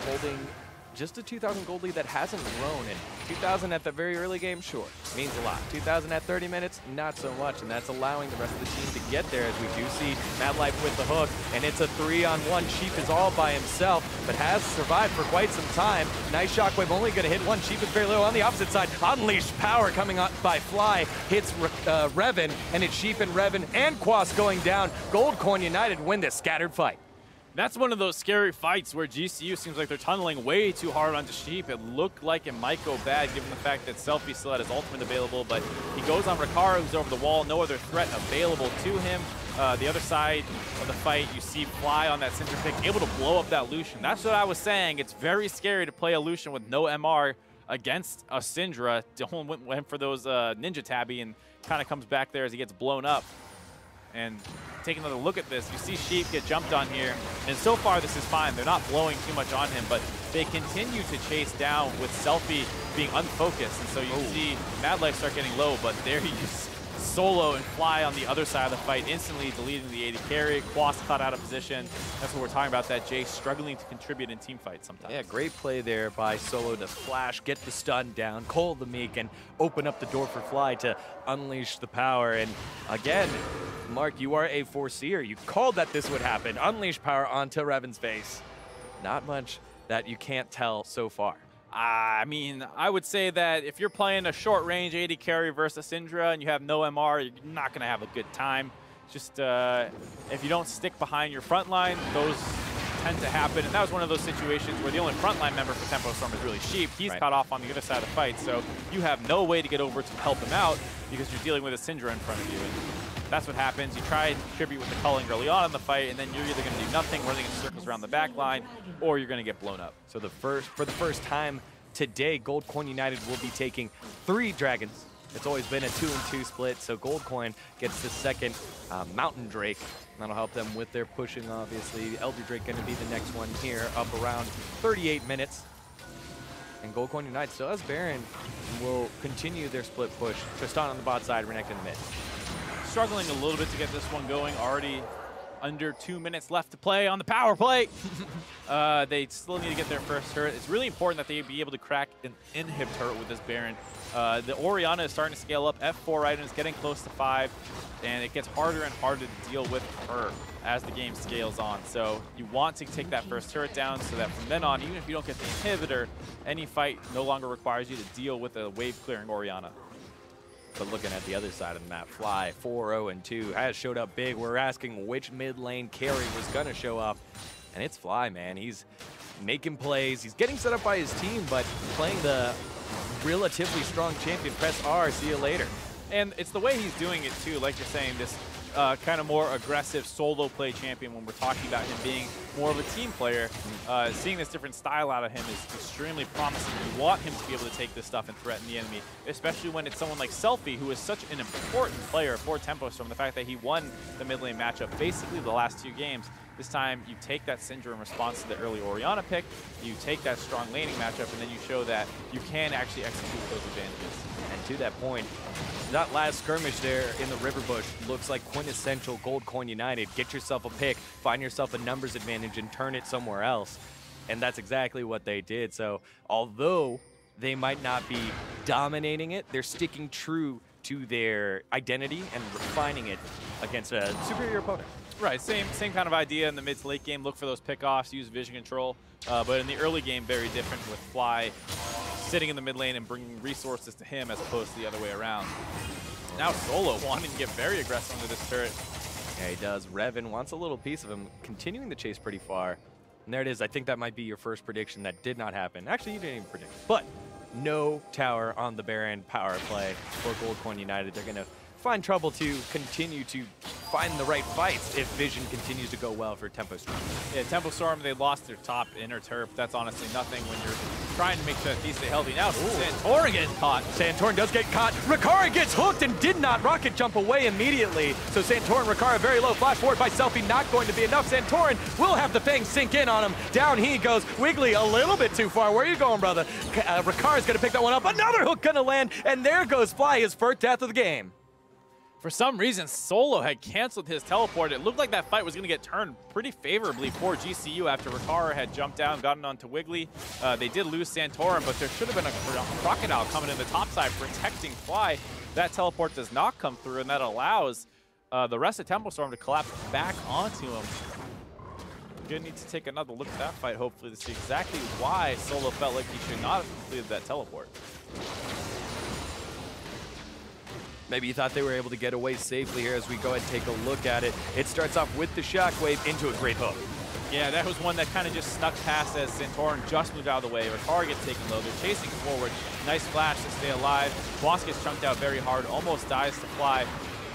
holding just a 2,000 gold lead that hasn't grown. And 2,000 at the very early game, sure, means a lot. 2,000 at 30 minutes, not so much. And that's allowing the rest of the team to get there, as we do see Madlife with the hook. And it's a 3-on-1. Sheep is all by himself, but has survived for quite some time. Nice shockwave, only going to hit one. Sheep is very low on the opposite side. Unleashed power coming out by Fly. Hits Revan, and it's Sheep and Revan and Quas going down. Goldcorn United win this scattered fight. That's one of those scary fights where GCU seems like they're tunneling way too hard onto Sheep. It looked like it might go bad given the fact that Selfie still had his ultimate available, but he goes on Ricard, who's over the wall, no other threat available to him. The other side of the fight, you see Fly on that center pick, able to blow up that Lucian. That's what I was saying. It's very scary to play a Lucian with no MR against a Syndra. Dylan went for those Ninja Tabby and kind of comes back there as he gets blown up. And take another look at this, you see Sheep get jumped on here, and so far this is fine. They're not blowing too much on him, but they continue to chase down with Selfie being unfocused, and so you see Madlife start getting low, but there he just Solo and Fly on the other side of the fight, instantly deleting the AD carry. Quas caught out of position. That's what we're talking about, that Jace struggling to contribute in team fights sometimes. Yeah, great play there by Solo to flash, get the stun down, call the meek, and open up the door for Fly to unleash the power. And again, Mark, you are a foreseer. You called that this would happen. Unleash power onto Revan's face. Not much that you can't tell so far. I mean, I would say that if you're playing a short-range AD carry versus Syndra and you have no MR, you're not going to have a good time. Just if you don't stick behind your front line, those tend to happen. And that was one of those situations where the only frontline member for Tempo Storm is really Sheep. He's caught off on the other side of the fight, so you have no way to get over to help him out because you're dealing with a Syndra in front of you. And that's what happens. You try and contribute with the culling early on in the fight, and then you're either going to do nothing, running in circles around the back line, or you're going to get blown up. So for the first time today, Goldcorn United will be taking 3 dragons. It's always been a 2-2 split, so Goldcorn gets the second Mountain Drake. That'll help them with their pushing, obviously. Elder Drake going to be the next one here, up around 38 minutes. And Goldcorn United still has Baron, will continue their split push. Tristan on the bot side, Renekton in the mid. Struggling a little bit to get this one going. Already under 2 minutes left to play on the power play. They still need to get their first turret. It's really important that they be able to crack an inhib turret with this Baron. The Orianna is starting to scale up. F4 items getting close to 5, and it gets harder and harder to deal with her as the game scales on. So you want to take that first turret down so that from then on, even if you don't get the inhibitor, any fight no longer requires you to deal with a wave-clearing Orianna. But looking at the other side of the map, Fly 4-0-2 has showed up big. We're asking which mid lane carry was gonna show up, and it's Fly, man. He's making plays. He's getting set up by his team, but playing the relatively strong champion. Press R, see you later. And it's the way he's doing it too. Like you're saying, this kind of more aggressive solo play champion when we're talking about him being more of a team player. Seeing this different style out of him is extremely promising. You want him to be able to take this stuff and threaten the enemy, especially when it's someone like Selfie, who is such an important player for TempoStorm. The fact that he won the mid lane matchup basically the last 2 games. This time, you take that Syndra in response to the early Orianna pick, you take that strong laning matchup, and then you show that you can actually execute those advantages. And to that point, that last skirmish there in the River Bush looks like quintessential Gold Coin United. Get yourself a pick, find yourself a numbers advantage, and turn it somewhere else. And that's exactly what they did. So although they might not be dominating it, they're sticking true to their identity and refining it against a superior opponent. Right, same kind of idea in the mid to late game. Look for those pickoffs, use vision control. But in the early game, very different with Fly sitting in the mid lane and bringing resources to him as opposed to the other way around. Now Solo wanting to get very aggressive into this turret. Yeah, he does. Revan wants a little piece of him, continuing the chase pretty far. And there it is. I think that might be your first prediction. That did not happen. Actually, you didn't even predict. But no tower on the Baron power play for Gold Coin United. They're going to find trouble to continue to find the right fights if vision continues to go well for TempoStorm. Yeah, TempoStorm, they lost their top inner turf. That's honestly nothing when you're trying to make sure that he stay healthy. Now Santorin getting caught. Santorin does get caught. Rikara gets hooked and did not rocket jump away immediately. So Santorin, Rikara very low. Flash forward by Selfie, not going to be enough. Santorin will have the Fang sink in on him. Down he goes. Wiggly a little bit too far. Where are you going, brother? Rikara's going to pick that one up. Another hook going to land. And there goes Fly, his first death of the game. For some reason, Solo had canceled his teleport. It looked like that fight was going to get turned pretty favorably for GCU after Rikara had jumped down, gotten onto Wiggly. They did lose Santorin, but there should have been a Crocodile coming in the top side protecting Fly. That teleport does not come through, and that allows the rest of TempoStorm to collapse back onto him. We're going to need to take another look at that fight, hopefully, to see exactly why Solo felt like he should not have completed that teleport. Maybe you thought they were able to get away safely here as we go ahead and take a look at it. It starts off with the shockwave into a great hook. Yeah, that was one that kind of just snuck past as Santorin just moved out of the way. Rikara gets taken low. They're chasing forward. Nice flash to stay alive. Boss gets chunked out very hard, almost dies to Fly.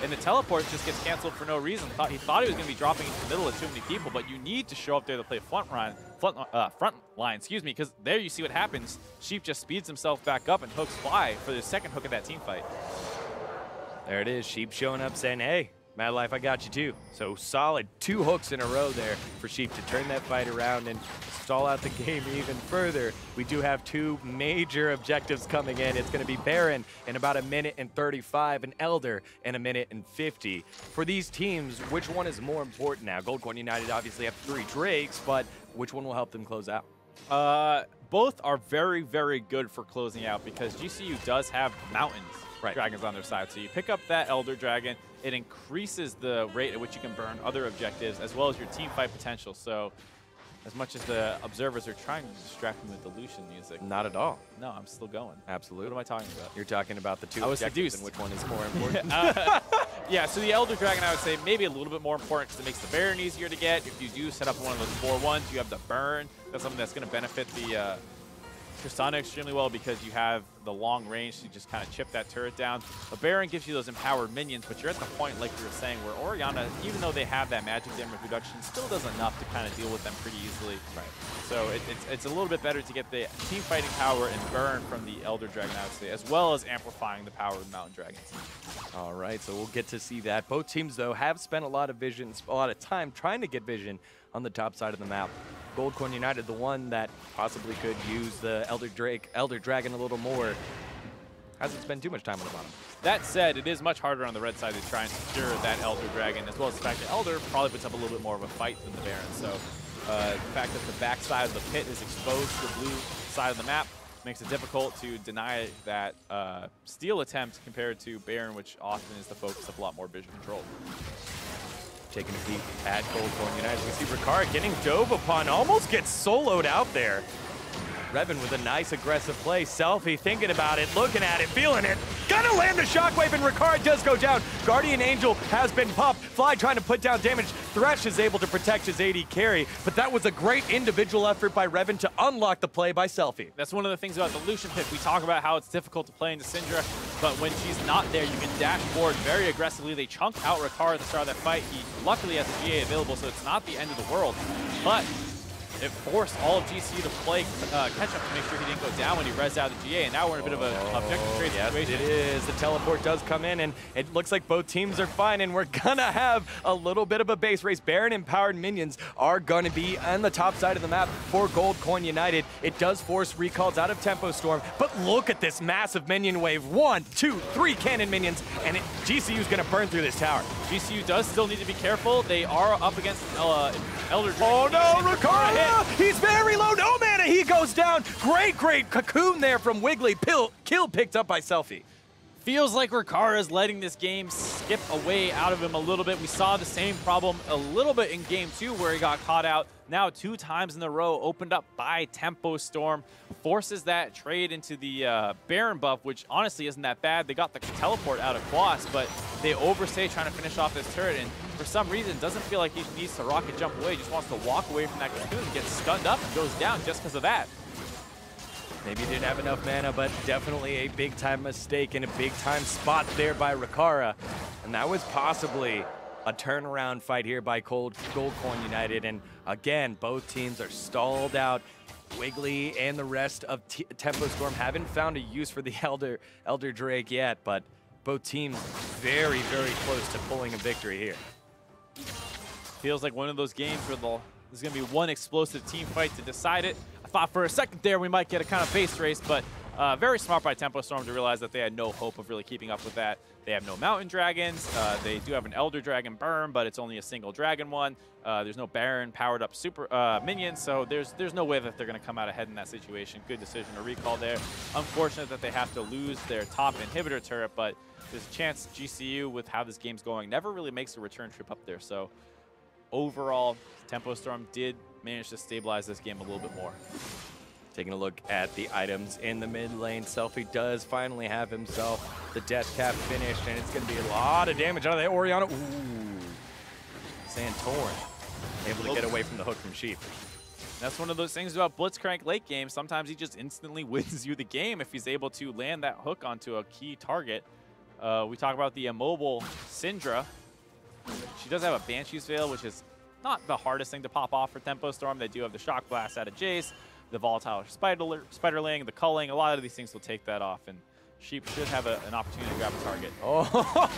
And the teleport just gets canceled for no reason. He thought he was going to be dropping into the middle of too many people, but you need to show up there to play front line, excuse me, because there you see what happens. Sheep just speeds himself back up and hooks Fly for the second hook of that team fight. There it is, Sheep showing up saying, hey, Mad Life, I got you too. So solid 2 hooks in a row there for Sheep to turn that fight around and stall out the game even further. We do have 2 major objectives coming in. It's going to be Baron in about 1 minute and 35 and Elder in 1 minute and 50. For these teams, which one is more important now? Gold Coin United obviously have 3 Drakes, but which one will help them close out? Both are very, very good for closing out because GCU does have mountains. Dragons on their side. So you pick up that Elder Dragon, it increases the rate at which you can burn other objectives as well as your team fight potential. So as much as the observers are trying to distract me with the Lucian music. Not at all. No, I'm still going. Absolutely. What am I talking about? You're talking about the 2 objectives and which one is more important. Yeah, so the Elder Dragon I would say maybe a little bit more important because it makes the Baron easier to get. If you do set up one of those 4-1s, you have the burn. That's something that's going to benefit the Tristana extremely well because you have the long range to just kind of chip that turret down. The Baron gives you those empowered minions, but you're at the point, like you were saying, where Orianna, even though they have that magic damage reduction, still does enough to kind of deal with them pretty easily. Right. So it's a little bit better to get the team fighting power and burn from the Elder Dragon, I would say, as well as amplifying the power of the Mountain Dragons. All right, so we'll get to see that. Both teams, though, have spent a lot of time trying to get vision on the top side of the map. Gold Coin United, the one that possibly could use the Elder Dragon a little more, hasn't spent too much time on the bottom. That said, it is much harder on the red side to try and secure that Elder Dragon, as well as the fact that Elder probably puts up a little bit more of a fight than the Baron. So the fact that the back side of the pit is exposed to the blue side of the map makes it difficult to deny that steal attempt compared to Baron, which often is the focus of a lot more vision control. Taking a peek at Gold Coin United. We see Rikara getting dove upon, almost gets soloed out there. Revan with a nice aggressive play. Selfie thinking about it, looking at it, feeling it. Gonna land the shockwave and Rikara does go down. Guardian Angel has been popped. Fly trying to put down damage. Thresh is able to protect his AD carry, but that was a great individual effort by Revan to unlock the play by Selfie. That's one of the things about the Lucian pick. We talk about how it's difficult to play into Syndra, but when she's not there, you can dash forward very aggressively. They chunk out Ricard at the start of that fight. He luckily has a GA available, so it's not the end of the world. But it forced all of GCU to play catch-up to make sure he didn't go down when he rezzed out the GA, and now we're in a bit of a objective trade situation. Yes, it is. The teleport does come in, and it looks like both teams are fine, and we're gonna have a little bit of a base race. Baron-empowered minions are gonna be on the top side of the map for Gold Coin United. It does force recalls out of Tempo Storm, but look at this massive minion wave. 1, 2, 3 cannon minions, and GCU's gonna burn through this tower. GCU does still need to be careful. They are up against Elder Drake. Oh no, Ricard! He's very low, no mana, he goes down. Great cocoon there from Wiggly. Kill picked up by Selfie. Feels like Ricard is letting this game skip away out of him a little bit. We saw the same problem a little bit in game 2 where he got caught out. Now 2 times in a row, opened up by Tempo Storm. Forces that trade into the Baron buff, which honestly isn't that bad. They got the teleport out of Quas, but they overstay trying to finish off this turret. And for some reason, doesn't feel like he needs to rocket jump away. He just wants to walk away from that cocoon, gets stunned up, and goes down just because of that. Maybe he didn't have enough mana, but definitely a big-time mistake and a big-time spot there by Ricard. And that was possibly a turnaround fight here by Gold Coin United. And again, both teams are stalled out. Wiggly and the rest of Tempo Storm haven't found a use for the Elder Drake yet, but both teams very, very close to pulling a victory here. Feels like one of those games where there's going to be one explosive team fight to decide it. I thought for a second there we might get a kind of base race, but very smart by Tempo Storm to realize that they had no hope of really keeping up with that. They have no Mountain Dragons. They do have an Elder Dragon burn, but it's only a single Dragon one. There's no Baron powered up super minions, so there's no way that they're going to come out ahead in that situation. Good decision to recall there. Unfortunate that they have to lose their top inhibitor turret, but there's a chance GCU, with how this game's going, never really makes a return trip up there. So overall, Tempo Storm did manage to stabilize this game a little bit more. Taking a look at the items in the mid lane, Selfie does finally have himself the death cap finished, and it's going to be a lot of damage out of that Orianna. Ooh, Santorin able to get away from the hook from Sheep. That's one of those things about Blitzcrank late game. Sometimes he just instantly wins you the game if he's able to land that hook onto a key target. We talk about the immobile Syndra. She does have a Banshee's Veil, which is not the hardest thing to pop off for Tempo Storm. They do have the Shock Blast out of Jace, the Volatile Spiderling, the Culling. A lot of these things will take that off, and Sheep should have an opportunity to grab a target. Oh,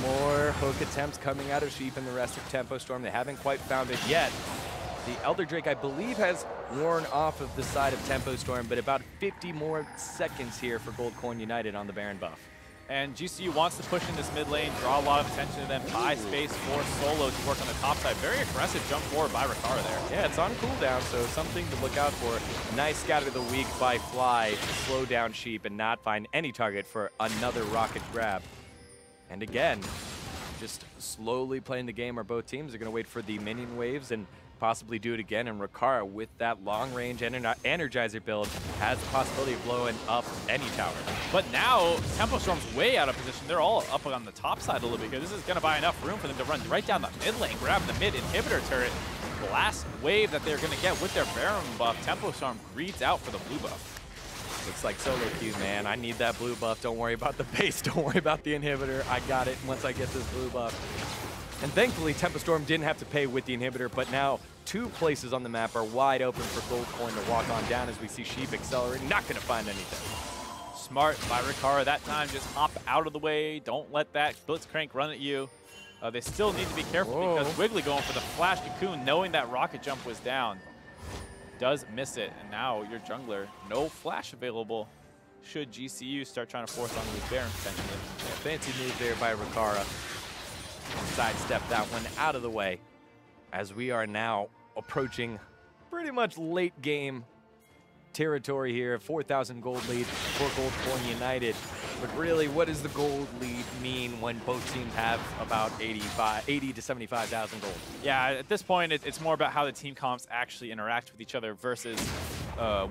more hook attempts coming out of Sheep and the rest of Tempo Storm. They haven't quite found it yet. The Elder Drake, I believe, has worn off of the side of Tempo Storm, but about 50 more seconds here for Gold Coin United on the Baron buff. And GCU wants to push in this mid lane, draw a lot of attention to them, buy space for Solo to work on the top side. Very aggressive jump forward by Ricard there. Yeah, it's on cooldown, so something to look out for. Nice scatter of the week by Fly to slow down Sheep and not find any target for another rocket grab. And again, just slowly playing the game where both teams are going to wait for the minion waves and possibly do it again, and Ricard, with that long-range Energizer build, has the possibility of blowing up any tower. But now, Tempo Storm's way out of position. They're all up on the top side a little bit, because this is going to buy enough room for them to run right down the mid lane, grab the mid inhibitor turret. The last wave that they're going to get with their Baron buff, Tempo Storm greeds out for the blue buff. Looks like solo queue, man. I need that blue buff. Don't worry about the base. Don't worry about the inhibitor. I got it once I get this blue buff. And thankfully, Tempo Storm didn't have to pay with the inhibitor, but now 2 places on the map are wide open for Gold Coin to walk on down as we see Sheep accelerating. Not going to find anything. Smart by Ricard that time. Just hop out of the way. Don't let that Blitzcrank run at you. They still need to be careful because Wiggly going for the flash cocoon, knowing that rocket jump was down, does miss it. And now your jungler, no flash available. Should GCU start trying to force on this Baron potentially. Yeah, fancy move there by Ricard. Sidestep that one out of the way as we are now approaching pretty much late game territory here. 4,000 gold lead for Gold Coin United. But really, what does the gold lead mean when both teams have about 80 to 75,000 gold? Yeah, at this point, it's more about how the team comps actually interact with each other versus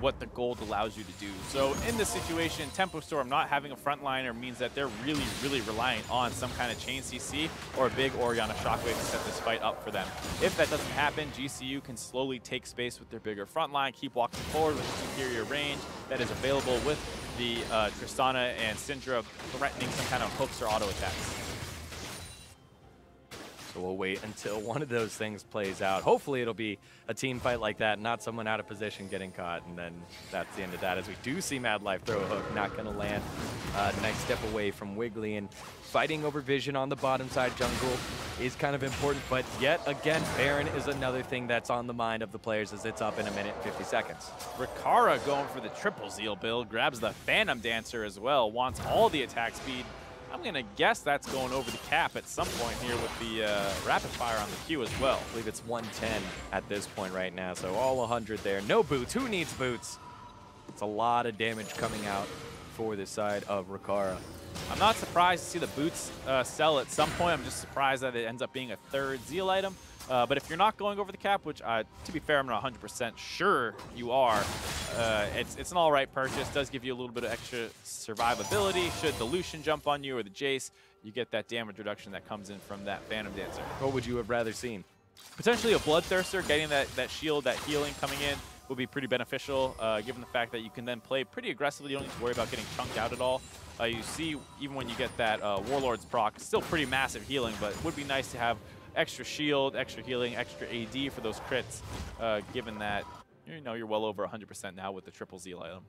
what the gold allows you to do. So in this situation, Tempo Storm not having a frontliner means that they're really, really reliant on some kind of chain CC or a big Orianna Shockwave to set this fight up for them. If that doesn't happen, GCU can slowly take space with their bigger frontline, keep walking forward with the superior range that is available with the Tristana and Syndra threatening some kind of hooks or auto attacks. So we'll wait until one of those things plays out. Hopefully it'll be a team fight like that, not someone out of position getting caught, and then that's the end of that. As we do see Mad Life throw a hook, not going to land. Nice step away from Wiggly, and fighting over vision on the bottom side jungle is kind of important, but yet again, Baron is another thing that's on the mind of the players as it's up in 1 minute 50 seconds. Rikara going for the triple Zeal build, grabs the Phantom Dancer as well, wants all the attack speed. I'm going to guess that's going over the cap at some point here with the rapid fire on the Q as well. I believe it's 110 at this point right now, so all 100 there. No boots. Who needs boots? It's a lot of damage coming out for this side of Rikara. I'm not surprised to see the boots sell at some point. I'm just surprised that it ends up being a third Zeal item. But if you're not going over the cap, which to be fair, I'm not 100% sure you are, it's an all right purchase. Does give you a little bit of extra survivability. Should the Lucian jump on you or the Jace, you get that damage reduction that comes in from that Phantom Dancer. What would you have rather seen? Potentially a Bloodthirster, getting that shield, that healing coming in would be pretty beneficial, given the fact that you can then play pretty aggressively. You don't need to worry about getting chunked out at all. You see, even when you get that Warlord's proc, still pretty massive healing, but it would be nice to have extra shield, extra healing, extra AD for those crits, given that you're well over 100% now with the triple Zeal item.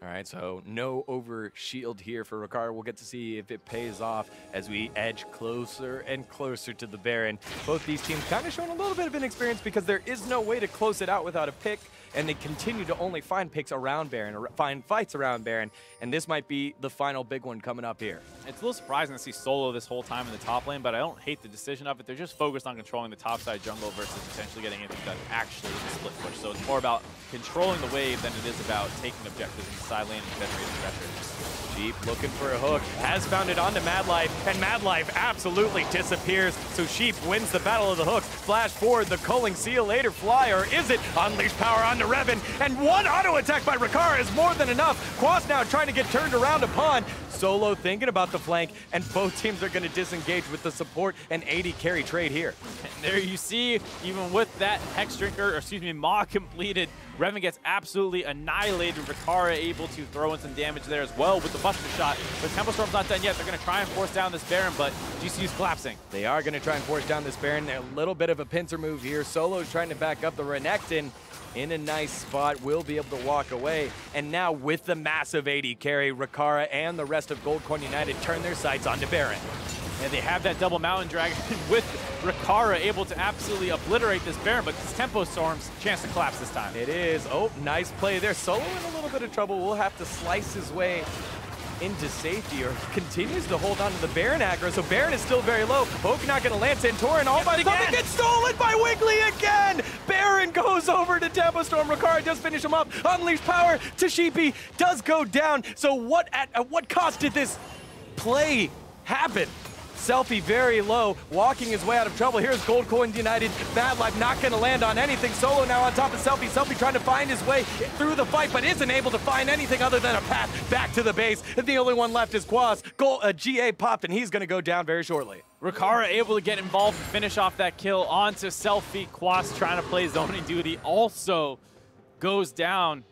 All right, so no over shield here for Rikara. We'll get to see if it pays off as we edge closer and closer to the Baron. Both these teams kind of showing a little bit of inexperience because there is no way to close it out without a pick, and they continue to only find picks around Baron, or find fights around Baron, and this might be the final big one coming up here. It's a little surprising to see Solo this whole time in the top lane, but I don't hate the decision of it. They're just focused on controlling the top side jungle versus potentially getting anything done actually with the split push. So it's more about controlling the wave than it is about taking objectives in the side lane and generating pressure. Sheep looking for a hook, has found it onto Mad Life, and Mad Life absolutely disappears. So Sheep wins the battle of the hooks. Flash forward, the culling, see you later, fly, or is it? Unleash power onto Revan, and one auto attack by Rikara is more than enough. Quas now trying to get turned around upon. Solo thinking about the flank, and both teams are going to disengage with the support and AD carry trade here. And there you see, even with that Hex Drinker, or excuse me, Maw completed, Revan gets absolutely annihilated. Rikara able to throw in some damage there as well with the Buster Shot. But Tempo Storm's not done yet. They're going to try and force down this Baron, but GCU's collapsing. They are going to try and force down this Baron. A little bit of a pincer move here. Solo's trying to back up the Renekton in a nice spot, will be able to walk away. And now with the massive AD carry, Rikara and the rest of Goldcorn United turn their sights onto Baron. And they have that double Mountain Dragon with Rikara able to absolutely obliterate this Baron, but this Tempo Storm's chance to collapse this time. It is. Oh, nice play there. Solo in a little bit of trouble. Will have to slice his way into safety, or continues to hold on to the Baron aggro, so Baron is still very low. Poke not going to land. Santorin all by himself. It gets stolen by Wiggly again! Baron goes over to Tempo Storm. Rikara does finish him up. Unleash power to Sheepy. Does go down. So at what cost did this play happen? Selfie very low, walking his way out of trouble. Here's Goldcorn United. Mad Life not going to land on anything. Solo now on top of Selfie. Selfie trying to find his way through the fight, but isn't able to find anything other than a path back to the base. And the only one left is Quas. GA popped, and he's going to go down very shortly. Rikara able to get involved and finish off that kill onto Selfie. Quas trying to play zoning duty also goes down.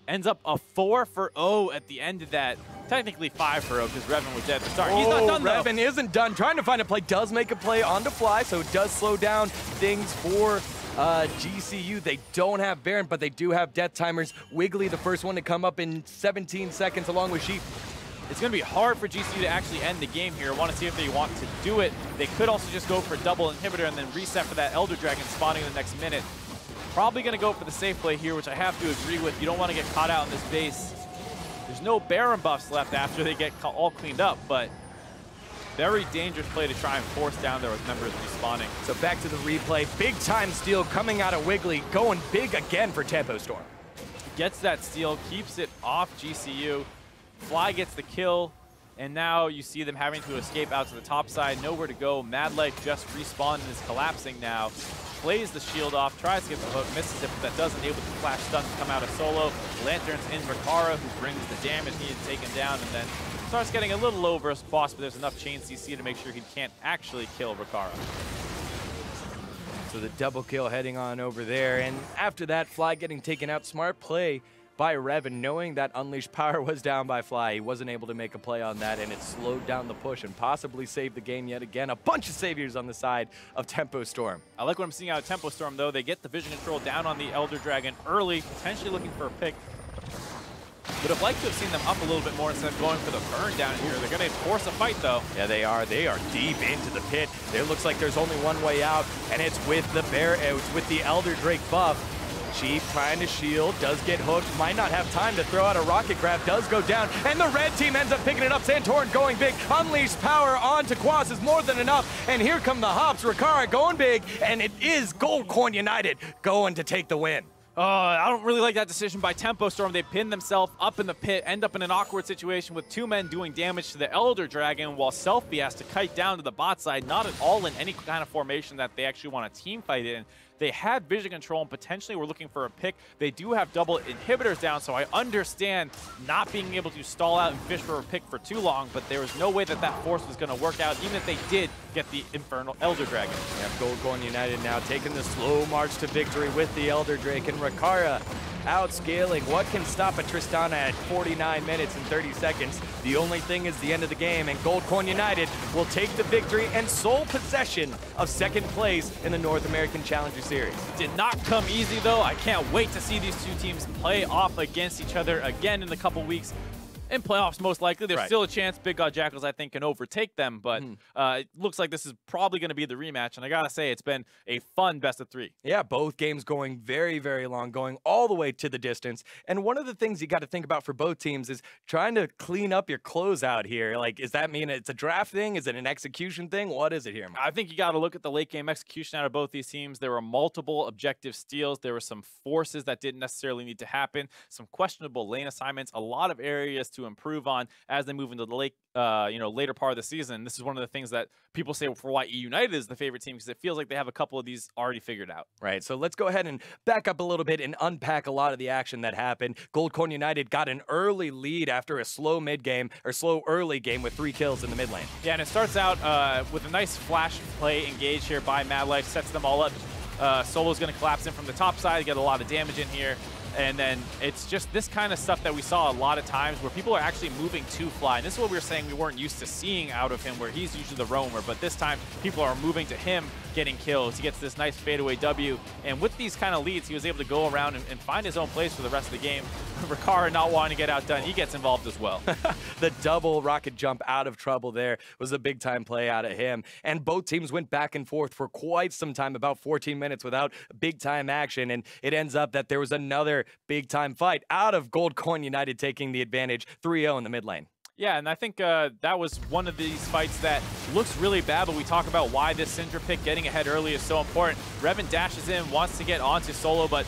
Ends up a 4-for-0 at the end of that. Technically 5-for-0 because Revan was dead at the start. He's not done though. Revan isn't done. Trying to find a play. Does make a play on the fly, so it does slow down things for GCU. They don't have Baron, but they do have death timers. Wiggly, the first one to come up in 17 seconds along with Sheep. It's going to be hard for GCU to actually end the game here. I want to see if they want to do it. They could also just go for double inhibitor and then reset for that Elder Dragon spawning in the next minute. Probably going to go for the safe play here, which I have to agree with. You don't want to get caught out in this base. There's no Baron buffs left after they get all cleaned up, but very dangerous play to try and force down there with members respawning. So back to the replay. Big time steal coming out of Wiggly, going big again for Tempo Storm. Gets that steal, keeps it off GCU. Fly gets the kill, and now you see them having to escape out to the top side. Nowhere to go. Mad Life just respawned and is collapsing now. Plays the shield off, tries to get the hook, misses it, but that doesn't able to flash stun to come out of Solo. Lantern's in Rikara, who brings the damage needed taken down, and then starts getting a little low versus Quas, but there's enough chain CC to make sure he can't actually kill Rikara. So the double kill heading on over there, and after that, Fly getting taken out. Smart play by Revan, knowing that Unleashed Power was down by Fly. He wasn't able to make a play on that, and it slowed down the push and possibly saved the game yet again. A bunch of saviors on the side of Tempo Storm. I like what I'm seeing out of Tempo Storm, though. They get the vision control down on the Elder Dragon early, potentially looking for a pick. Would have liked to have seen them up a little bit more instead of going for the burn down here. They're going to force a fight, though. Yeah, they are. They are deep into the pit. It looks like there's only one way out, and it's with the it's with the Elder Drake buff. Chief trying to shield, does get hooked, might not have time to throw out a rocket grab, does go down, and the red team ends up picking it up. Santorin going big, Unleashed Power onto Quas is more than enough, and here come the hops. Rikara going big, and it is Goldcorn United going to take the win. I don't really like that decision by Tempo Storm. They pin themselves up in the pit, end up in an awkward situation with 2 men doing damage to the Elder Dragon, while Selfie has to kite down to the bot side, not at all in any kind of formation that they actually want to team fight in. They had vision control and potentially were looking for a pick. They do have double inhibitors down, so I understand not being able to stall out and fish for a pick for too long, but there was no way that that force was going to work out, even if they did get the Infernal Elder Dragon. Yeah, Goldcorn United now taking the slow march to victory with the Elder Drake, and Rikara outscaling. What can stop a Tristana at 49 minutes and 30 seconds? The only thing is the end of the game, and Goldcorn United will take the victory and sole possession of second place in the North American Challenger Series. Did not come easy, though. I can't wait to see these two teams play off against each other again in a couple weeks. In playoffs, most likely. There's still a chance Big God Jackals, I think, can overtake them, but it looks like this is probably going to be the rematch, and I got to say, it's been a fun best-of-3. Yeah, both games going very, very long, going all the way to the distance, and one of the things you got to think about for both teams is trying to clean up your closeout here. Like, does that mean it's a draft thing? Is it an execution thing? What is it here, Mark? I think you got to look at the late-game execution out of both these teams. There were multiple objective steals. There were some forces that didn't necessarily need to happen, some questionable lane assignments, a lot of areas to improve on as they move into the later part of the season. This is one of the things that people say for why E United is the favorite team, because it feels like they have a couple of these already figured out. Right, so let's go ahead and back up a little bit and unpack a lot of the action that happened. Goldcorn United got an early lead after a slow mid-game, or slow early game with 3 kills in the mid lane. Yeah, and it starts out with a nice flash play engage here by Mad Life, sets them all up. Solo's going to collapse in from the top side, get a lot of damage in here. And then it's just this kind of stuff that we saw a lot of times where people are actually moving to Fly. And this is what we were saying we weren't used to seeing out of him, where he's usually the roamer. But this time, people are moving to him, getting kills. He gets this nice fadeaway W. And with these kind of leads, he was able to go around and find his own place for the rest of the game. Rikara not wanting to get outdone, he gets involved as well. The double rocket jump out of trouble there was a big-time play out of him. And both teams went back and forth for quite some time, about 14 minutes without big-time action. And it ends up that there was another big-time fight out of Goldcorn United taking the advantage, 3-0 in the mid lane. Yeah, and I think that was one of these fights that looks really bad, but we talk about why this Syndra pick getting ahead early is so important. Revan dashes in, wants to get onto Solo, but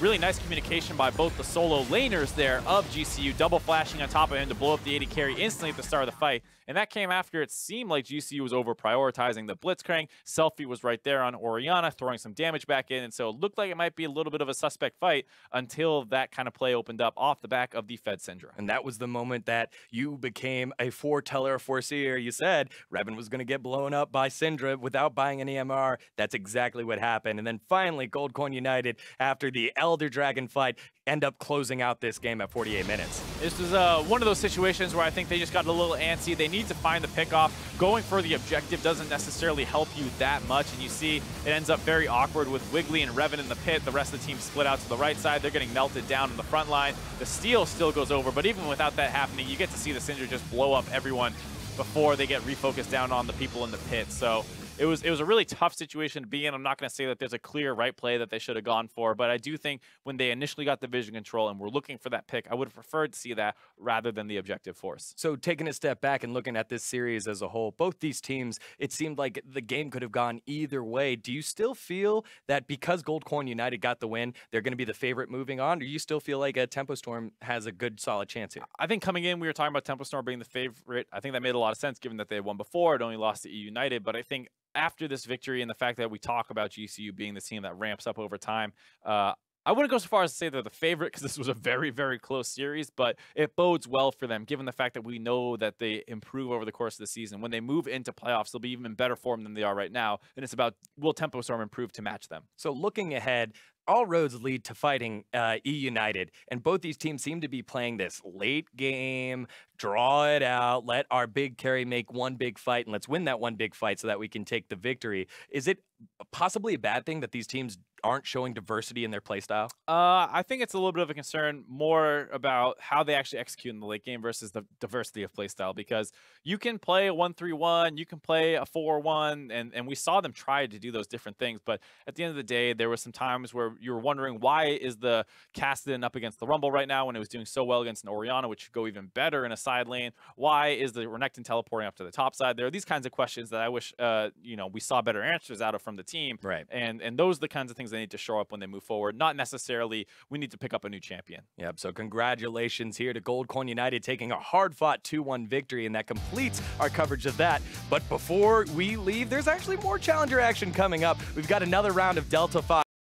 really nice communication by both the solo laners there of GCU, double flashing on top of him to blow up the 80 carry instantly at the start of the fight. And that came after it seemed like GCU was over prioritizing the Blitzcrank. Selfie was right there on Orianna, throwing some damage back in. And so it looked like it might be a little bit of a suspect fight until that kind of play opened up off the back of the Fed Syndra. And that was the moment that you became a foreteller, foreseer. You said Revan was going to get blown up by Syndra without buying an EMR. That's exactly what happened. And then finally, Goldcorn United, after the Elder Dragon fight, end up closing out this game at 48 minutes. This was one of those situations where I think they just got a little antsy. They need to find the pickoff. Going for the objective doesn't necessarily help you that much, and you see it ends up very awkward with Wiggly and Revan in the pit. The rest of the team split out to the right side. They're getting melted down in the front line. The steal still goes over, but even without that happening, you get to see the Syndra just blow up everyone before they get refocused down on the people in the pit. So it was a really tough situation to be in. I'm not going to say that there's a clear right play that they should have gone for, but I do think when they initially got the vision control and were looking for that pick, I would have preferred to see that rather than the objective force. So taking a step back and looking at this series as a whole, both these teams, it seemed like the game could have gone either way. Do you still feel that because Goldcorn United got the win, they're going to be the favorite moving on? Or do you still feel like Tempo Storm has a good, solid chance here? I think coming in, we were talking about Tempo Storm being the favorite. I think that made a lot of sense given that they had won before. It only lost to E United, but I think after this victory and the fact that we talk about GCU being the team that ramps up over time, I wouldn't go so far as to say they're the favorite because this was a very, very close series, but it bodes well for them given the fact that we know that they improve over the course of the season. When they move into playoffs, they'll be even in better form than they are right now, and it's about will Tempo Storm improve to match them. So looking ahead, all roads lead to fighting E United, and both these teams seem to be playing this late game, draw it out, let our big carry make one big fight, and let's win that one big fight so that we can take the victory. Is it possibly a bad thing that these teams aren't showing diversity in their play style? I think it's a little bit of a concern more about how they actually execute in the late game versus the diversity of play style, because you can play a 1-3-1, you can play a 4-1, and we saw them try to do those different things, but at the end of the day, there were some times where you were wondering, why is the Cassidy up against the Rumble right now when it was doing so well against an Orianna, which should go even better in a side lane? Why is the Renekton teleporting up to the top side? There are these kinds of questions that I wish we saw better answers out of from the team. Right. And those are the kinds of things they need to show up when they move forward. Not necessarily we need to pick up a new champion. Yep, so congratulations here to Goldcorn United taking a hard-fought 2-1 victory, and that completes our coverage of that. But before we leave, there's actually more Challenger action coming up. We've got another round of Delta 5.